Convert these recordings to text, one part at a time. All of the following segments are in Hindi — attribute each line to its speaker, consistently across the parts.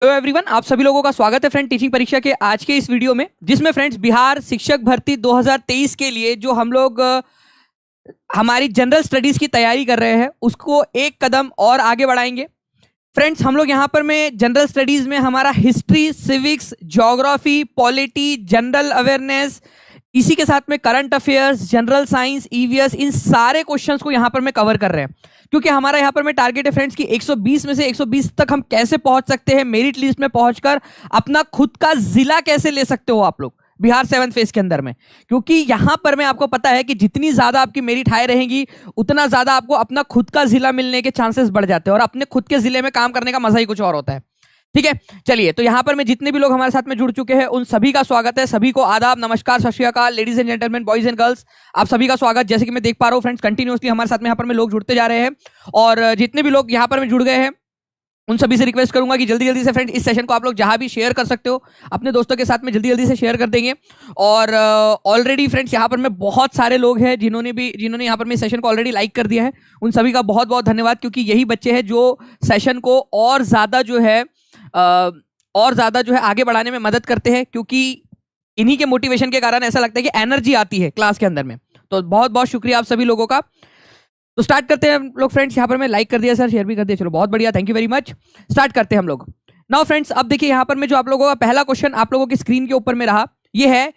Speaker 1: हेलो एवरीवन, आप सभी लोगों का स्वागत है फ्रेंड टीचिंग परीक्षा के आज के इस वीडियो में, जिसमें फ्रेंड्स बिहार शिक्षक भर्ती 2023 के लिए जो हम लोग हमारी जनरल स्टडीज की तैयारी कर रहे हैं उसको एक कदम और आगे बढ़ाएंगे। फ्रेंड्स, हम लोग यहाँ पर में जनरल स्टडीज में हमारा history, civics, geography, polity, general awareness, इसी के साथ में current affairs, general science, EVS, इन सारे क्वेश्चंस को यहाँ पर में कवर कर रहे हैं। क्योंकि हमारा यहाँ पर में टारगेट है फ्रेंड्स कि 120 में से 120 तक हम कैसे पहुंच सकते हैं, मेरिट लिस्ट में पहुंचकर अपना खुद का जिला कैसे ले सकते हो आप लोग बिहार 7th फेज के अंदर में। क्योंकि यहां पर में आपको पता है कि जितनी ज्यादा आपकी मेरिट हाई रहेगी उतना ज्यादा आपको अपना खुद का जिला मिलने के चांसेस बढ़ जाते हैं और अपने खुद के जिले में काम करने का मजा ही कुछ और होता है। ठीक है, चलिए, तो यहां पर में जितने भी लोग हमारे साथ में जुड़ चुके हैं उन सभी का स्वागत है। सभी को आदाब, नमस्कार, सत श्री अकाल, ladies and gentleman, boys and girls, आप सभी का स्वागत। जैसे कि मैं देख पा रहा हूं फ्रेंड्स, कंटिन्यूअसली हमारे साथ में यहाँ पर में लोग जुड़ते जा रहे हैं और जितने भी लोग यहाँ पर में जुड़ गए हैं उन सभी से रिक्वेस्ट करूंगा कि जल्दी जल्दी से फ्रेंड इस सेशन को आप लोग जहां भी शेयर कर सकते हो अपने दोस्तों के साथ में जल्दी जल्दी से शेयर कर देंगे। और ऑलरेडी फ्रेंड्स यहाँ पर में बहुत सारे लोग हैं जिन्होंने यहाँ पर में सेशन को ऑलरेडी लाइक कर दिया है। उन सभी का बहुत बहुत धन्यवाद, क्योंकि यही बच्चे हैं जो सेशन को और ज्यादा जो है आगे बढ़ाने में मदद करते हैं। क्योंकि इन्हीं के मोटिवेशन के कारण ऐसा लगता है कि एनर्जी आती है क्लास के अंदर में। तो बहुत बहुत शुक्रिया आप सभी लोगों का। तो स्टार्ट करते हैं हम लोग फ्रेंड्स। यहाँ पर मैं लाइक कर दिया सर, शेयर भी कर दिया, चलो बहुत बढ़िया, thank you very much. Start करते हैं हम लोग नाउ फ्रेंड्स। अब देखिए यहाँ पर में जो आप लोगों का पहला क्वेश्चन आप लोगों की स्क्रीन के ऊपर में रहा, ये है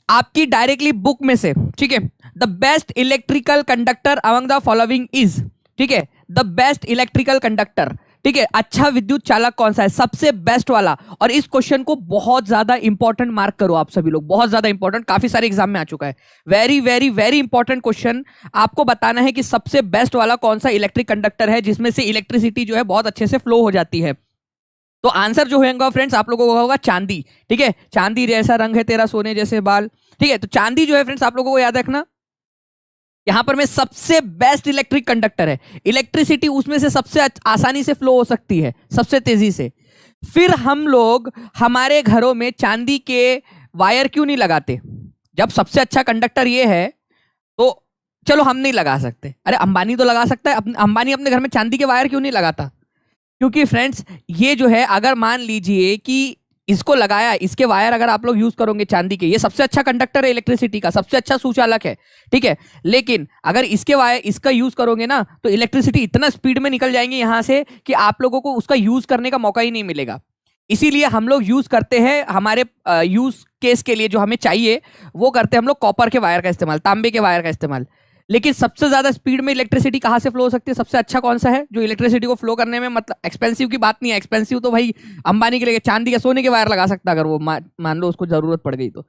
Speaker 1: आपकी डायरेक्टली बुक में से। ठीक है, the best electrical conductor among the following is, ठीक है, द बेस्ट इलेक्ट्रिकल कंडक्टर, ठीक है, अच्छा विद्युत चालक कौन सा है, सबसे बेस्ट वाला। और इस क्वेश्चन को बहुत ज्यादा इंपॉर्टेंट मार्क करो आप सभी लोग, बहुत ज्यादा इंपॉर्टेंट, काफी सारे एग्जाम में आ चुका है। Very very very important question. आपको बताना है कि सबसे बेस्ट वाला कौन सा इलेक्ट्रिक कंडक्टर है जिसमें से इलेक्ट्रिसिटी जो है बहुत अच्छे से फ्लो हो जाती है। तो आंसर जो होगा फ्रेंड्स आप लोगों को होगा चांदी। ठीक है, चांदी जैसा रंग है तेरा, सोने जैसे बाल। ठीक है, तो चांदी जो है फ्रेंड्स आप लोगों को याद रखना, यहां पर में सबसे बेस्ट इलेक्ट्रिक कंडक्टर है। इलेक्ट्रिसिटी उसमें से सबसे आसानी से फ्लो हो सकती है, सबसे तेजी से। फिर हम लोग हमारे घरों में चांदी के वायर क्यों नहीं लगाते? जब सबसे अच्छा कंडक्टर ये है तो चलो हम नहीं लगा सकते, अरे अंबानी तो लगा सकता है। अंबानी अपने घर में चांदी के वायर क्यों नहीं लगाता? क्योंकि फ्रेंड्स ये जो है, अगर मान लीजिए कि इसको लगाया, इसके वायर अगर आप लोग यूज करोगे चांदी के, ये सबसे अच्छा कंडक्टर है इलेक्ट्रिसिटी का, सबसे अच्छा सुचालक है। ठीक है, लेकिन अगर इसके वायर इसका यूज करोगे ना तो इलेक्ट्रिसिटी इतना स्पीड में निकल जाएंगे यहां से कि आप लोगों को उसका यूज करने का मौका ही नहीं मिलेगा। इसीलिए हम लोग यूज करते हैं, हमारे यूज केस के लिए जो हमें चाहिए वो करते हैं हम लोग कॉपर के वायर का इस्तेमाल, तांबे के वायर का इस्तेमाल। लेकिन सबसे ज्यादा स्पीड में इलेक्ट्रिसिटी कहां से फ्लो हो सकती है, सबसे अच्छा कौन सा है जो इलेक्ट्रिसिटी को फ्लो करने में, मतलब एक्सपेंसिव की बात नहीं है, एक्सपेंसिव तो भाई अंबानी के लिए चांदी के सोने के वायर लगा सकता अगर वो मान लो उसको जरूरत पड़ गई तो।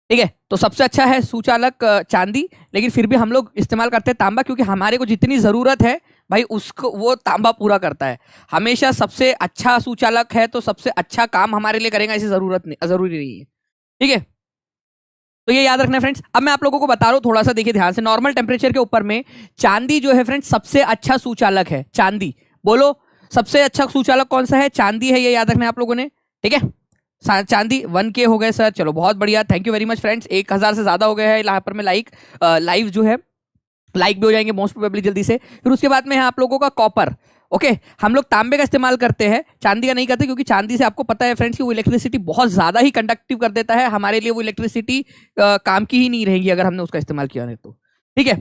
Speaker 1: ठीक है, तो सबसे अच्छा है सुचालक चांदी, लेकिन फिर भी हम लोग इस्तेमाल करते हैं तांबा, क्योंकि हमारे को जितनी जरूरत है भाई उसको वो तांबा पूरा करता है। हमेशा सबसे अच्छा सुचालक है तो सबसे अच्छा काम हमारे लिए करेगा, ऐसी जरूरी नहीं है। ठीक है, तो ये याद रखना फ्रेंड्स। अब मैं आप लोगों को बता रहा हूं, थोड़ा सा देखिए ध्यान से। नॉर्मल टेम्परेचर के ऊपर में चांदी जो है फ्रेंड्स सबसे अच्छा सुचालक है। चांदी, बोलो सबसे अच्छा सुचालक कौन सा है? चांदी है, ये याद रखना है आप लोगों ने। ठीक है, चांदी 1K हो गए सर, चलो बहुत बढ़िया, thank you very much friends. 1000 से ज्यादा हो गया है यहाँ पर में लाइव जो है, लाइक भी हो जाएंगे मोस्ट प्रोबेबली जल्दी से। फिर उसके बाद में है आप लोगों का कॉपर। ओके, हम लोग तांबे का इस्तेमाल करते हैं, चांदी का नहीं करते, क्योंकि चांदी से आपको पता है फ्रेंड्स कि वो इलेक्ट्रिसिटी बहुत ज्यादा ही कंडक्टिव कर देता है। हमारे लिए वो इलेक्ट्रिसिटी काम की ही नहीं रहेगी अगर हमने उसका इस्तेमाल किया नहीं तो। ठीक है,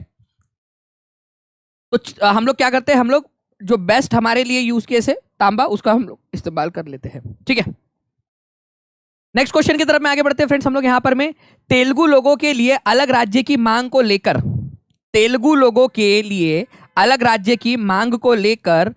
Speaker 1: तो हम लोग क्या करते हैं, हम लोग जो बेस्ट हमारे लिए यूज केस है तांबा, उसका हम लोग इस्तेमाल कर लेते हैं। ठीक है, नेक्स्ट क्वेश्चन की तरफ में आगे बढ़ते हैं फ्रेंड्स। हम लोग यहां पर में तेलुगु लोगों के लिए अलग राज्य की मांग को लेकर, तेलुगु लोगों के लिए अलग राज्य की मांग को लेकर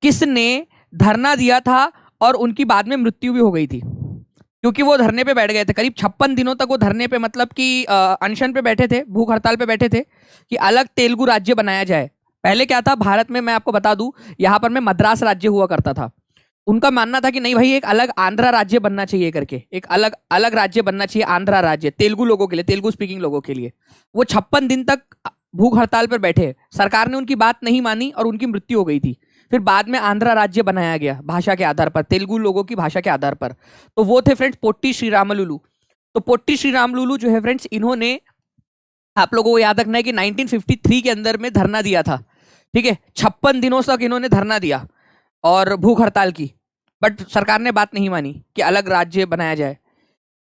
Speaker 1: किसने धरना दिया था और उनकी बाद में मृत्यु भी हो गई थी? क्योंकि वो धरने पे बैठ गए थे, करीब 56 दिनों तक वो धरने पे, मतलब कि अनशन पे बैठे थे, भूख हड़ताल पे बैठे थे कि अलग तेलुगु राज्य बनाया जाए। पहले क्या था भारत में, मैं आपको बता दूं, यहां पर में मद्रास राज्य हुआ करता था। उनका मानना था कि नहीं भाई एक अलग आंध्रा राज्य बनना चाहिए करके, एक अलग अलग राज्य बनना चाहिए आंध्रा राज्य, तेलुगु लोगों के लिए, तेलुगु स्पीकिंग लोगों के लिए। वो 56 दिन तक भूख हड़ताल पर बैठे, सरकार ने उनकी बात नहीं मानी और उनकी मृत्यु हो गई थी। फिर बाद में आंध्रा राज्य बनाया गया भाषा के आधार पर, तेलुगु लोगों की भाषा के आधार पर। तो वो थे फ्रेंड्स पोट्टी श्रीरामलुलु। तो पोट्टी श्रीरामलुलु जो है फ्रेंड्स, इन्होंने, आप लोगों को याद रखना है कि 1953 के अंदर में धरना दिया था। ठीक है, 56 दिनों तक इन्होंने धरना दिया और भूख हड़ताल की। बट सरकार ने बात नहीं मानी कि अलग राज्य बनाया जाए।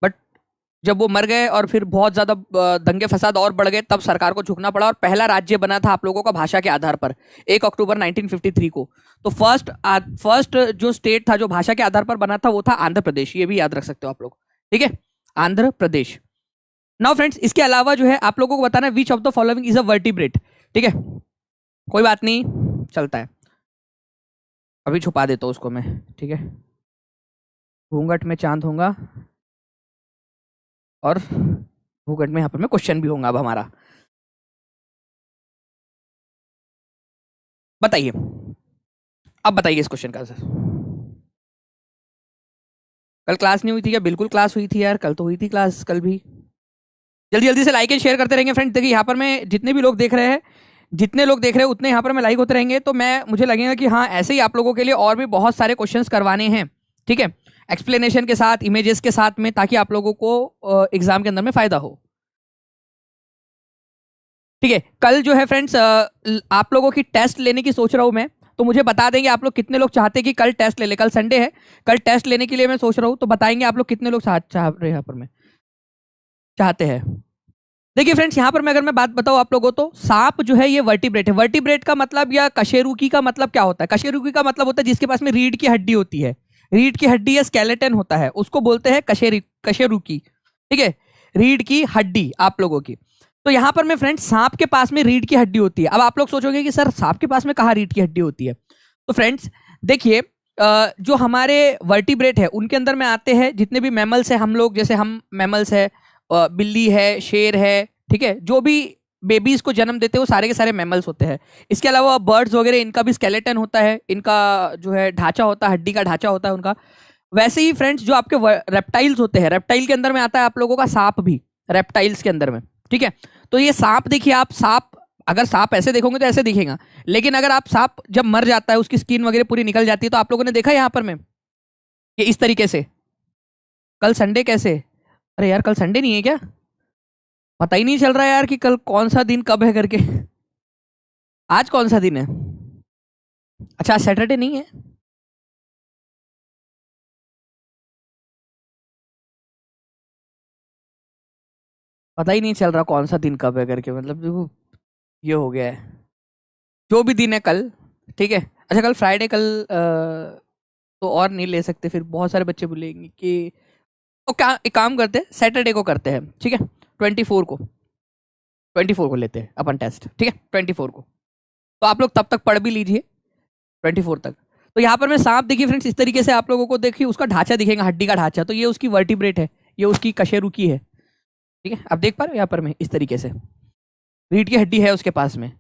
Speaker 1: बट जब वो मर गए और फिर बहुत ज्यादा दंगे फसाद और बढ़ गए, तब सरकार को झुकना पड़ा और पहला राज्य बना था आप लोगों का भाषा के आधार पर 1 अक्टूबर 1953 को। तो फर्स्ट जो स्टेट था जो भाषा के आधार पर बना था वो था आंध्र प्रदेश। ये भी याद रख सकते हो आप लोग, ठीक है, आंध्र प्रदेश। नाउ फ्रेंड्स, इसके अलावा जो है आप लोगों को बताना है which of the following is a vertebrate. ठीक है, कोई बात नहीं, चलता है। अभी छुपा देता हूं उसको मैं, ठीक है। घूंघट में चांद होगा और घूंघट में यहाँ पर मैं क्वेश्चन भी होगा अब हमारा। बताइए, अब बताइए इस क्वेश्चन का आंसर। कल क्लास नहीं हुई थी क्या? बिल्कुल क्लास हुई थी यार, कल तो हुई थी क्लास, कल भी। जल्दी जल्दी से लाइक एंड शेयर करते रहेंगे फ्रेंड्स। देखिए यहाँ पर मैं जितने भी लोग देख रहे हैं, जितने लोग देख रहे हैं उतने यहाँ पर मैं लाइक होते रहेंगे, तो मैं मुझे लगेगा कि हाँ ऐसे ही आप लोगों के लिए और भी बहुत सारे क्वेश्चंस करवाने हैं, ठीक है, एक्सप्लेनेशन के साथ, इमेजेस के साथ में, ताकि आप लोगों को एग्जाम के अंदर में फायदा हो। ठीक है, कल जो है फ्रेंड्स आप लोगों की टेस्ट लेने की सोच रहा हूं मैं, तो मुझे बता देंगे आप लोग कितने लोग चाहते हैं कि कल टेस्ट ले ले। कल संडे है, कल टेस्ट लेने के लिए मैं सोच रहा हूं, तो बताएंगे आप लोग कितने लोग चाह रहे हैं यहाँ पर मैं चाहते हैं। देखिए फ्रेंड्स, यहाँ पर मैं अगर मैं बात बताऊं आप लोगों, तो सांप जो है ये वर्टिब्रेट है। वर्टिब्रेट का मतलब या कशेरुकी का मतलब क्या होता है? कशेरुकी का मतलब होता है जिसके पास में रीढ़ की हड्डी होती है। रीढ़ की हड्डी या स्केलेटन होता है, उसको बोलते हैं कशेरुकी। ठीक है, रीढ़ की हड्डी आप लोगों की। तो यहाँ पर मैं फ्रेंड्स, सांप के पास में रीढ़ की हड्डी होती है। अब आप लोग सोचोगे कि सर सांप के पास में कहाँ रीढ़ की हड्डी होती है? तो फ्रेंड्स देखिए, जो हमारे वर्टिब्रेट है उनके अंदर में आते हैं जितने भी मैमल्स है हम लोग, जैसे हम मैमल्स है, बिल्ली है, शेर है, ठीक है, जो भी बेबीज को जन्म देते हैं वो सारे के सारे मैमल्स होते हैं। इसके अलावा बर्ड्स वगैरह, इनका भी स्केलेटन होता है, इनका जो है ढांचा होता है, हड्डी का ढांचा होता है उनका। वैसे ही फ्रेंड्स जो आपके रेप्टाइल्स होते हैं, रेप्टाइल के अंदर में आता है आप लोगों का सांप भी, रेप्टाइल्स के अंदर में, ठीक है। तो ये सांप देखिए, आप सांप, अगर सांप ऐसे देखोगे तो ऐसे दिखेगा, लेकिन अगर आप सांप जब मर जाता है, उसकी स्किन वगैरह पूरी निकल जाती है, तो आप लोगों ने देखा यहाँ पर में ये इस तरीके से। कल संडे कैसे? अरे यार कल संडे नहीं है क्या? पता ही नहीं चल रहा है यार कि कल कौन सा दिन कब है करके। आज कौन सा दिन है? अच्छा, आज सैटरडे नहीं है। पता ही नहीं चल रहा कौन सा दिन कब है करके, मतलब देखो ये हो गया है। जो भी दिन है कल, ठीक है। अच्छा कल फ्राइडे, कल तो और नहीं ले सकते, फिर बहुत सारे बच्चे बोलेंगे कि तो क्या, एक काम करते हैं सैटरडे को करते हैं, ठीक है। 24 को, 24 को लेते हैं अपन टेस्ट, ठीक है, 24 को। तो आप लोग तब तक पढ़ भी लीजिए 24 तक। तो यहाँ पर मैं सांप देखिए फ्रेंड्स, इस तरीके से आप लोगों को देखिए उसका ढांचा दिखेगा, हड्डी का ढांचा, तो ये उसकी वर्टिब्रेट है, ये उसकी कशेरुकी है, ठीक है। आप देख पा रहे हो यहाँ पर मैं इस तरीके से रीढ़ की हड्डी है उसके पास में।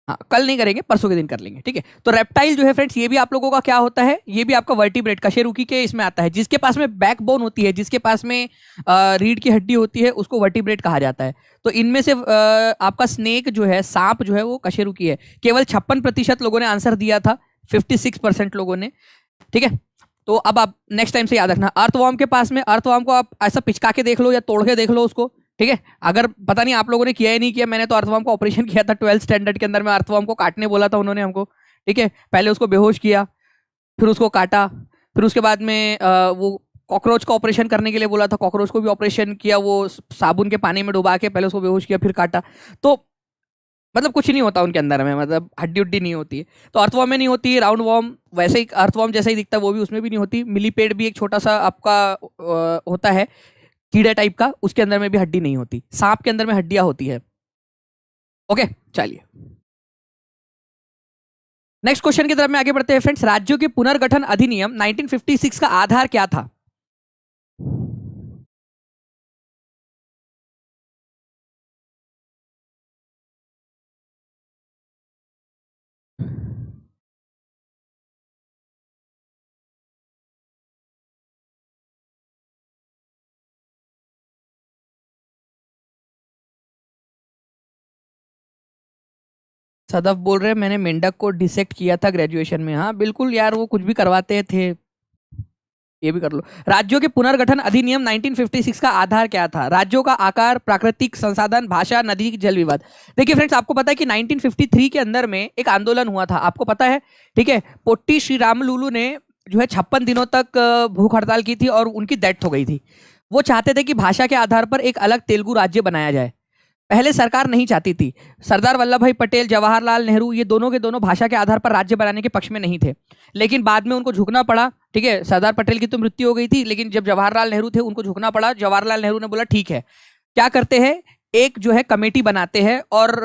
Speaker 1: हाँ, कल नहीं करेंगे, परसों के दिन कर लेंगे, ठीक है। तो रेप्टाइल जो है फ्रेंड्स, ये भी आप लोगों का क्या होता है, ये भी आपका वर्टिब्रेट कशेरुकी के इसमें आता है। जिसके पास में बैकबोन होती है, जिसके पास में रीढ़ की हड्डी होती है, उसको वर्टिब्रेट कहा जाता है। तो इनमें से आपका स्नेक जो है, सांप जो है, वो कशेरुकी है। केवल 56% लोगों ने आंसर दिया था, 56% लोगों ने, ठीक है। तो अब आप नेक्स्ट टाइम से याद रखना, अर्थवॉर्म के पास में, अर्थवॉर्म को आप ऐसा पिचका के देख लो या तोड़ के देख लो उसको, ठीक है। अगर पता नहीं आप लोगों ने किया ही नहीं किया, मैंने तो अर्थवॉर्म का ऑपरेशन किया था 12th स्टैंडर्ड के अंदर में। अर्थवॉर्म को काटने बोला था उन्होंने हमको, ठीक है। पहले उसको बेहोश किया, फिर उसको काटा, फिर उसके बाद में वो कॉकरोच का ऑपरेशन करने के लिए बोला था, कॉकरोच को भी ऑपरेशन किया, वो साबुन के पानी में डुबा के पहले उसको बेहोश किया, फिर काटा। तो मतलब कुछ नहीं होता उनके अंदर में, मतलब हड्डी उड्डी नहीं होती है। तो अर्थवॉर्म में नहीं होती, राउंड वॉर्म वैसे ही अर्थवॉर्म जैसा ही दिखता है, वो भी उसमें भी नहीं होती। मिलीपेड भी एक छोटा सा आपका होता है कीड़ा टाइप का, उसके अंदर में भी हड्डी नहीं होती। सांप के अंदर में हड्डियां होती है। ओके, चलिए नेक्स्ट क्वेश्चन की तरफ में आगे बढ़ते हैं फ्रेंड्स। राज्यों के पुनर्गठन अधिनियम 1956 का आधार क्या था? सदफ बोल रहे हैं मैंने मेंढक को डिसेक्ट किया था ग्रेजुएशन में। हाँ बिल्कुल यार, वो कुछ भी करवाते थे। ये भी कर लो। राज्यों के पुनर्गठन अधिनियम 1956 का आधार क्या था? राज्यों का आकार, प्राकृतिक संसाधन, भाषा, नदी, जल विवाद। देखिए फ्रेंड्स, आपको पता है कि 1953 के अंदर में एक आंदोलन हुआ था, आपको पता है, ठीक है। पोट्टी श्रीरामुलुलु ने जो है 56 दिनों तक भूख हड़ताल की थी और उनकी डेथ हो गई थी। वो चाहते थे कि भाषा के आधार पर एक अलग तेलुगु राज्य बनाया जाए। पहले सरकार नहीं चाहती थी। सरदार वल्लभ भाई पटेल, जवाहरलाल नेहरू, ये दोनों के दोनों भाषा के आधार पर राज्य बनाने के पक्ष में नहीं थे, लेकिन बाद में उनको झुकना पड़ा, ठीक है। सरदार पटेल की तो मृत्यु हो गई थी, लेकिन जब जवाहरलाल नेहरू थे उनको झुकना पड़ा। जवाहरलाल नेहरू ने बोला ठीक है, क्या करते हैं, एक जो है कमेटी बनाते हैं, और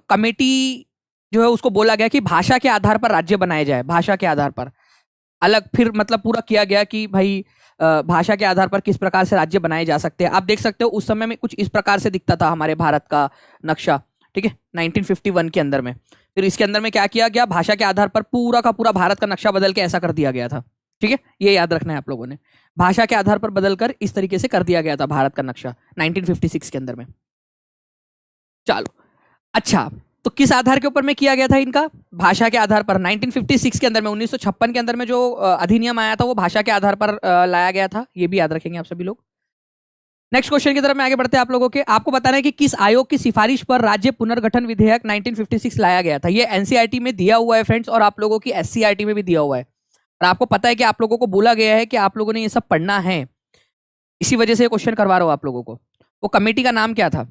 Speaker 1: कमेटी जो है उसको बोला गया कि भाषा के आधार पर राज्य बनाया जाए, भाषा के आधार पर अलग। फिर मतलब पूरा किया गया कि भाई भाषा के आधार पर किस प्रकार से राज्य बनाए जा सकते हैं। आप देख सकते हो उस समय में कुछ इस प्रकार से दिखता था हमारे भारत का नक्शा, ठीक है, 1951 के अंदर में। फिर इसके अंदर में क्या किया गया, भाषा के आधार पर पूरा का पूरा भारत का नक्शा बदल के ऐसा कर दिया गया था, ठीक है। ये याद रखना है आप लोगों ने, भाषा के आधार पर बदलकर इस तरीके से कर दिया गया था भारत का नक्शा 1956 के अंदर में। चलो, अच्छा, तो किस आधार के ऊपर में किया गया था इनका? भाषा के आधार पर। 1956 के अंदर में, 1956 के अंदर में जो अधिनियम आया था वो भाषा के आधार पर लाया गया था। ये भी याद रखेंगे आप सभी लोग। नेक्स्ट क्वेश्चन की तरफ में आगे बढ़ते हैं आप लोगों के। आपको बताना है कि किस आयोग की सिफारिश पर राज्य पुनर्गठन विधेयक 1956 लाया गया था। ये एनसीईआरटी में दिया हुआ है फ्रेंड्स, और आप लोगों की एससीईआरटी में भी दिया हुआ है। और आपको पता है कि आप लोगों को बोला गया है कि आप लोगों ने ये सब पढ़ना है, इसी वजह से क्वेश्चन करवा रहा हूं आप लोगों को। वो कमेटी का नाम क्या था?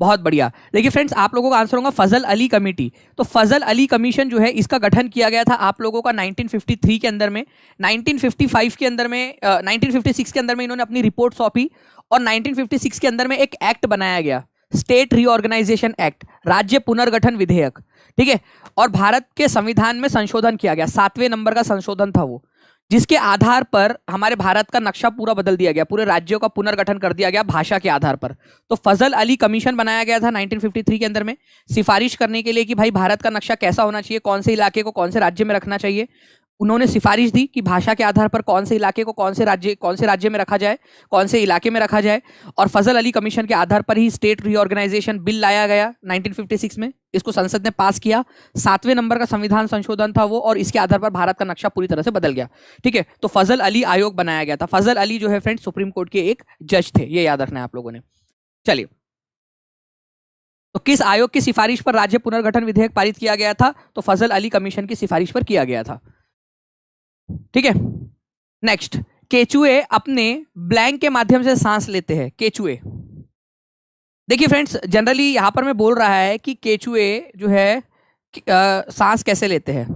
Speaker 1: बहुत बढ़िया। देखिए फ्रेंड्स, आप लोगों का आंसर होगा फजल अली कमेटी। तो फजल अली कमीशन जो है, इसका गठन किया गया था आप लोगों का 1953 के अंदर में। 1955 के अंदर में 1956 के अंदर में इन्होंने अपनी रिपोर्ट सौंपी, और 1956 के अंदर में एक एक्ट बनाया गया, स्टेट रीऑर्गेनाइजेशन एक्ट, राज्य पुनर्गठन विधेयक, ठीक है। और भारत के संविधान में संशोधन किया गया, 7वें नंबर का संशोधन था वो, जिसके आधार पर हमारे भारत का नक्शा पूरा बदल दिया गया, पूरे राज्यों का पुनर्गठन कर दिया गया भाषा के आधार पर। तो फजल अली कमीशन बनाया गया था 1953 के अंदर में, सिफारिश करने के लिए कि भाई भारत का नक्शा कैसा होना चाहिए, कौन से इलाके को कौन से राज्य में रखना चाहिए। उन्होंने सिफारिश दी कि भाषा के आधार पर कौन से इलाके को कौन से राज्य में रखा जाए, कौन से इलाके में रखा जाए। और फजल अली कमीशन के आधार पर ही स्टेट रीऑर्गेनाइजेशन बिल लाया गया 1956 में। इसको संसद ने पास किया, 7वें नंबर का संविधान संशोधन था वो, और इसके आधार पर भारत का नक्शा पूरी तरह से बदल गया, ठीक है। तो फजल अली आयोग बनाया गया था। फजल अली जो है फ्रेंड सुप्रीम कोर्ट के एक जज थे, ये याद रखना है आप लोगों ने। चलिए, तो किस आयोग की सिफारिश पर राज्य पुनर्गठन विधेयक पारित किया गया था? तो फजल अली कमीशन की सिफारिश पर किया गया था, ठीक है। नेक्स्ट, केचुए अपने ब्लैंक के माध्यम से सांस लेते हैं। केचुए, देखिए फ्रेंड्स, जनरली यहां पर मैं बोल रहा है कि केचुए जो है सांस कैसे लेते हैं।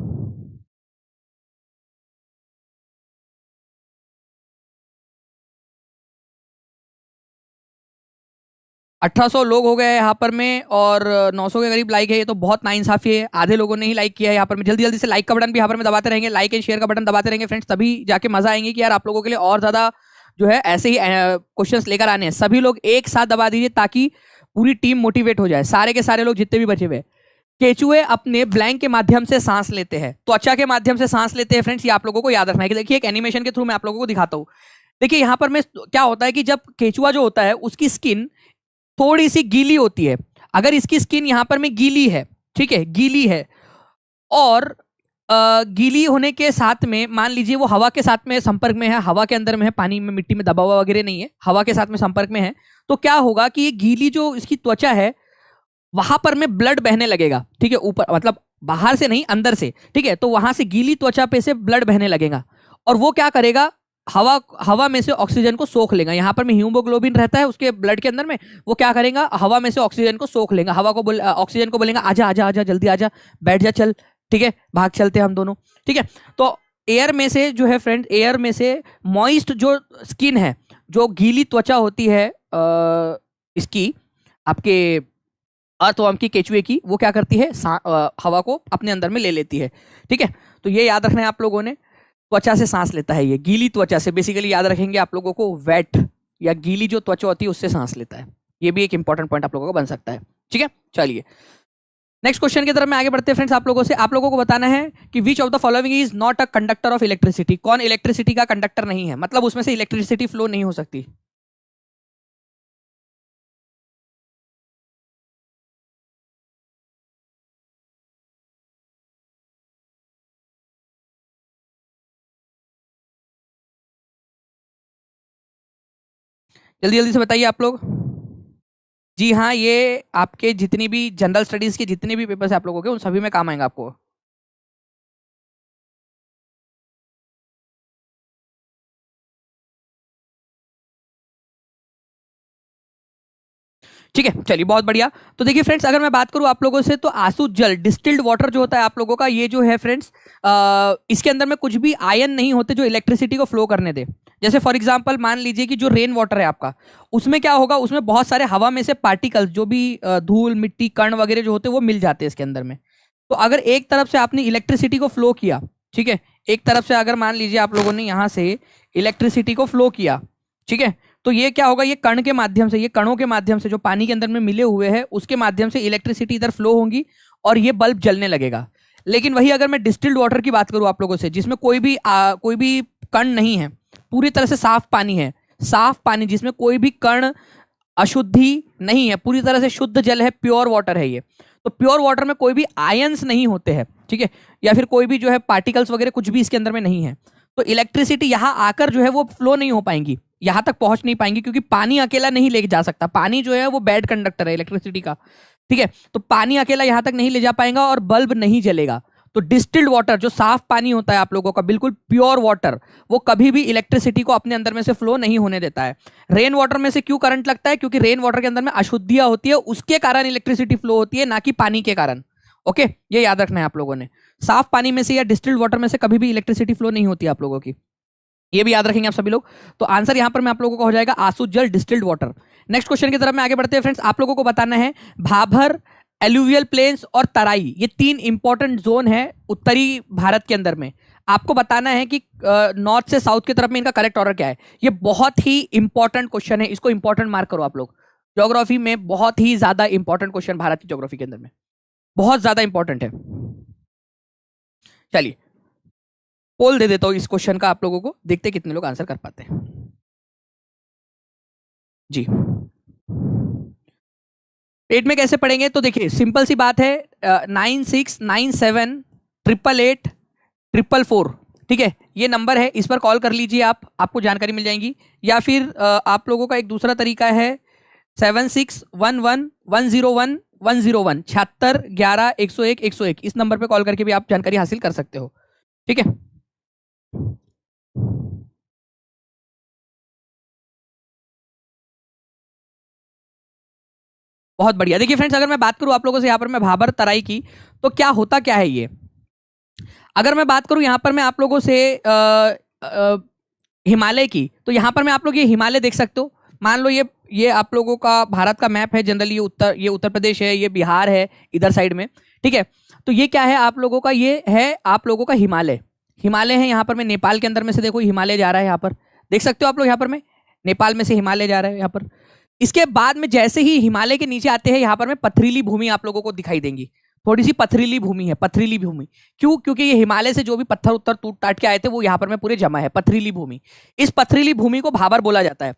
Speaker 1: 1800 लोग हो गए यहाँ पर में, और 900 के करीब लाइक है। ये तो बहुत नाइंसाफी है, आधे लोगों ने ही लाइक किया है यहाँ पर में। जल्दी जल्दी से लाइक का बटन भी यहाँ पर में दबाते रहेंगे, लाइक एंड शेयर का बटन दबाते रहेंगे फ्रेंड्स, तभी जाके मजा आएंगे कि यार आप लोगों के लिए और ज्यादा जो है ऐसे ही क्वेश्चंस लेकर आने हैं। सभी लोग एक साथ दबा दीजिए ताकि पूरी टीम मोटिवेट हो जाए, सारे के सारे लोग जितने भी बचे हुए। केचुए अपने ब्लैंक के माध्यम से सांस लेते हैं, त्वचा के माध्यम से सांस लेते हैं फ्रेंड्स, ये आप लोगों को याद रखना है। कि देखिए एक एनिमेशन के थ्रू मैं आप लोगों को दिखाता हूँ। देखिए यहाँ पर में क्या होता है कि जब केचुआ जो होता है उसकी स्किन थोड़ी सी गीली होती है। अगर इसकी स्किन यहां पर में गीली है, ठीक है, गीली है, और गीली होने के साथ में मान लीजिए वो हवा के साथ में संपर्क में है, हवा के अंदर में है, पानी में मिट्टी में दबा हुआ वगैरह नहीं है, हवा के साथ में संपर्क में है, तो क्या होगा कि ये गीली जो इसकी त्वचा है वहां पर में ब्लड बहने लगेगा, ठीक है, ऊपर मतलब बाहर से नहीं अंदर से, ठीक है। तो वहां से गीली त्वचा पे से ब्लड बहने लगेगा, और वो क्या करेगा, हवा में से ऑक्सीजन को सोख लेगा। यहाँ पर में हीमोग्लोबिन रहता है उसके ब्लड के अंदर में, वो क्या करेगा, हवा में से ऑक्सीजन को सोख लेगा। हवा को ऑक्सीजन को बोलेगा आजा आजा आजा, जल्दी आजा, बैठ जा, चल, ठीक है, भाग चलते हम दोनों, ठीक है। तो एयर में से जो है फ्रेंड, एयर में से मॉइस्ट जो स्किन है, जो गीली त्वचा होती है इसकी, आपके अर्थवर्म की, केचुए की, वो क्या करती है, हवा को अपने अंदर में ले लेती है, ठीक है। तो ये याद रखना है आप लोगों ने, त्वचा से सांस लेता है ये, गीली त्वचा से। बेसिकली याद रखेंगे आप लोगों को, वेट या गीली जो त्वचा होती है उससे सांस लेता है। ये भी एक इंपॉर्टेंट पॉइंट आप लोगों को बन सकता है, ठीक है। चलिए नेक्स्ट क्वेश्चन की तरफ में आगे बढ़ते हैं फ्रेंड्स। आप लोगों को बताना है कि which of the following is not a conductor of electricity. कौन इलेक्ट्रिसिटी का कंडक्टर नहीं है, मतलब उसमें से इलेक्ट्रिसिटी फ्लो नहीं हो सकती। जल्दी जल्दी से बताइए आप लोग। जी हाँ, ये आपके जितनी भी जनरल स्टडीज के जितने भी पेपर्स आप लोगों के उन सभी में काम आएंगे आपको। ठीक है, चलिए बहुत बढ़िया। तो देखिए फ्रेंड्स, अगर मैं बात करूं आप लोगों से, तो आसू जल डिस्टिल्ड वाटर जो होता है आप लोगों का, ये जो है फ्रेंड्स, इसके अंदर में कुछ भी आयन नहीं होते जो इलेक्ट्रिसिटी को फ्लो करने दे। जैसे फॉर एग्जांपल मान लीजिए कि जो रेन वाटर है आपका, उसमें क्या होगा, उसमें बहुत सारे हवा में से पार्टिकल्स, जो भी धूल मिट्टी कण वगैरह जो होते हैं वो मिल जाते हैं इसके अंदर में। तो अगर एक तरफ से आपने इलेक्ट्रिसिटी को फ्लो किया, ठीक है, एक तरफ से अगर मान लीजिए आप लोगों ने यहां से इलेक्ट्रिसिटी को फ्लो किया, ठीक है, तो ये क्या होगा, ये कण के माध्यम से, ये कणों के माध्यम से जो पानी के अंदर में मिले हुए हैं उसके माध्यम से इलेक्ट्रिसिटी इधर फ्लो होगी और ये बल्ब जलने लगेगा। लेकिन वही अगर मैं डिस्टिल्ड वाटर की बात करूं आप लोगों से, जिसमें कोई भी कण नहीं है, पूरी तरह से साफ पानी है, साफ पानी जिसमें कोई भी कण अशुद्धि नहीं है, पूरी तरह से शुद्ध जल है, प्योर वाटर है ये। तो प्योर वाटर में कोई भी आयंस नहीं होते हैं, ठीक है, या फिर कोई भी जो है पार्टिकल्स वगैरह कुछ भी इसके अंदर में नहीं है। तो इलेक्ट्रिसिटी यहां आकर जो है वो फ्लो नहीं हो पाएंगी, यहां तक पहुंच नहीं पाएंगी, क्योंकि पानी अकेला नहीं ले जा सकता। पानी जो है वो बैड कंडक्टर है इलेक्ट्रिसिटी का, ठीक है। तो पानी अकेला यहां तक नहीं ले जा पाएगा और बल्ब नहीं जलेगा। तो डिस्टिल्ड वाटर जो साफ पानी होता है आप लोगों का, बिल्कुल प्योर वाटर, वो कभी भी इलेक्ट्रिसिटी को अपने अंदर में से फ्लो नहीं होने देता है। रेन वाटर में से क्यों करंट लगता है? क्योंकि रेन वाटर के अंदर में अशुद्धियां होती है, उसके कारण इलेक्ट्रिसिटी फ्लो होती है, ना कि पानी के कारण। ओके, ये याद रखना है आप लोगों ने। साफ पानी में से या डिस्टिल्ड वाटर में से कभी भी इलेक्ट्रिसिटी फ्लो नहीं होती आप लोगों की, ये भी याद रखेंगे आप सभी लोग। तो आंसर यहां पर मैं आप लोगों को हो जाएगा आंसू जल डिस्टिल्ड वाटर। नेक्स्ट क्वेश्चन की तरफ में आगे बढ़ते हैं फ्रेंड्स। आप लोगों को बताना है भाभर, एलुवियल प्लेन्स और तराई, ये तीन इंपॉर्टेंट जोन है उत्तरी भारत के अंदर में। आपको बताना है कि नॉर्थ से साउथ की तरफ में इनका करेक्ट ऑर्डर क्या है। ये बहुत ही इंपॉर्टेंट क्वेश्चन है, इसको इंपॉर्टेंट मार्क करो आप लोग। ज्योग्राफी में बहुत ही ज्यादा इंपॉर्टेंट क्वेश्चन, भारत की ज्योग्राफी के अंदर में बहुत ज्यादा इंपॉर्टेंट है। चलिए पोल दे देता हूं इस क्वेश्चन का आप लोगों को, देखते कितने लोग आंसर कर पाते हैं। जी, पेट में कैसे पढ़ेंगे? तो देखिए सिंपल सी बात है, 9697888844, ठीक है, ये नंबर है, इस पर कॉल कर लीजिए आप, आपको जानकारी मिल जाएगी। या फिर आप लोगों का एक दूसरा तरीका है 7611101101, 7611010101, इस नंबर पे कॉल करके भी आप जानकारी हासिल कर सकते हो, ठीक है। बहुत बढ़िया। देखिए फ्रेंड्स, अगर मैं बात करूं आप लोगों से यहाँ पर मैं भाबर तराई की, तो क्या होता क्या है ये। अगर मैं बात करूं यहाँ पर मैं आप लोगों से हिमालय की, तो यहाँ पर मैं आप लोग ये हिमालय देख सकते हो। मान लो ये आप लोगों का भारत का मैप है जनरली, ये उत्तर प्रदेश है, ये बिहार है इधर साइड में, ठीक है। तो ये क्या है आप लोगों का, ये है आप लोगों का हिमालय। हिमालय है यहाँ पर में, नेपाल के अंदर में से देखो हिमालय जा रहा है, यहाँ पर देख सकते हो आप लोग, यहाँ पर में नेपाल में से हिमालय जा रहा है यहाँ पर। इसके बाद में जैसे ही हिमालय के नीचे आते हैं, यहाँ पर में पथरीली भूमि आप लोगों को दिखाई देंगी, थोड़ी सी पथरीली भूमि है, पथरीली भूमि। क्यों? क्योंकि ये हिमालय से जो भी पत्थर उत्तर टूट टाट के आए थे वो यहाँ पर में पूरे जमा है, पथरीली भूमि। इस पथरीली भूमि को भाबर बोला जाता है।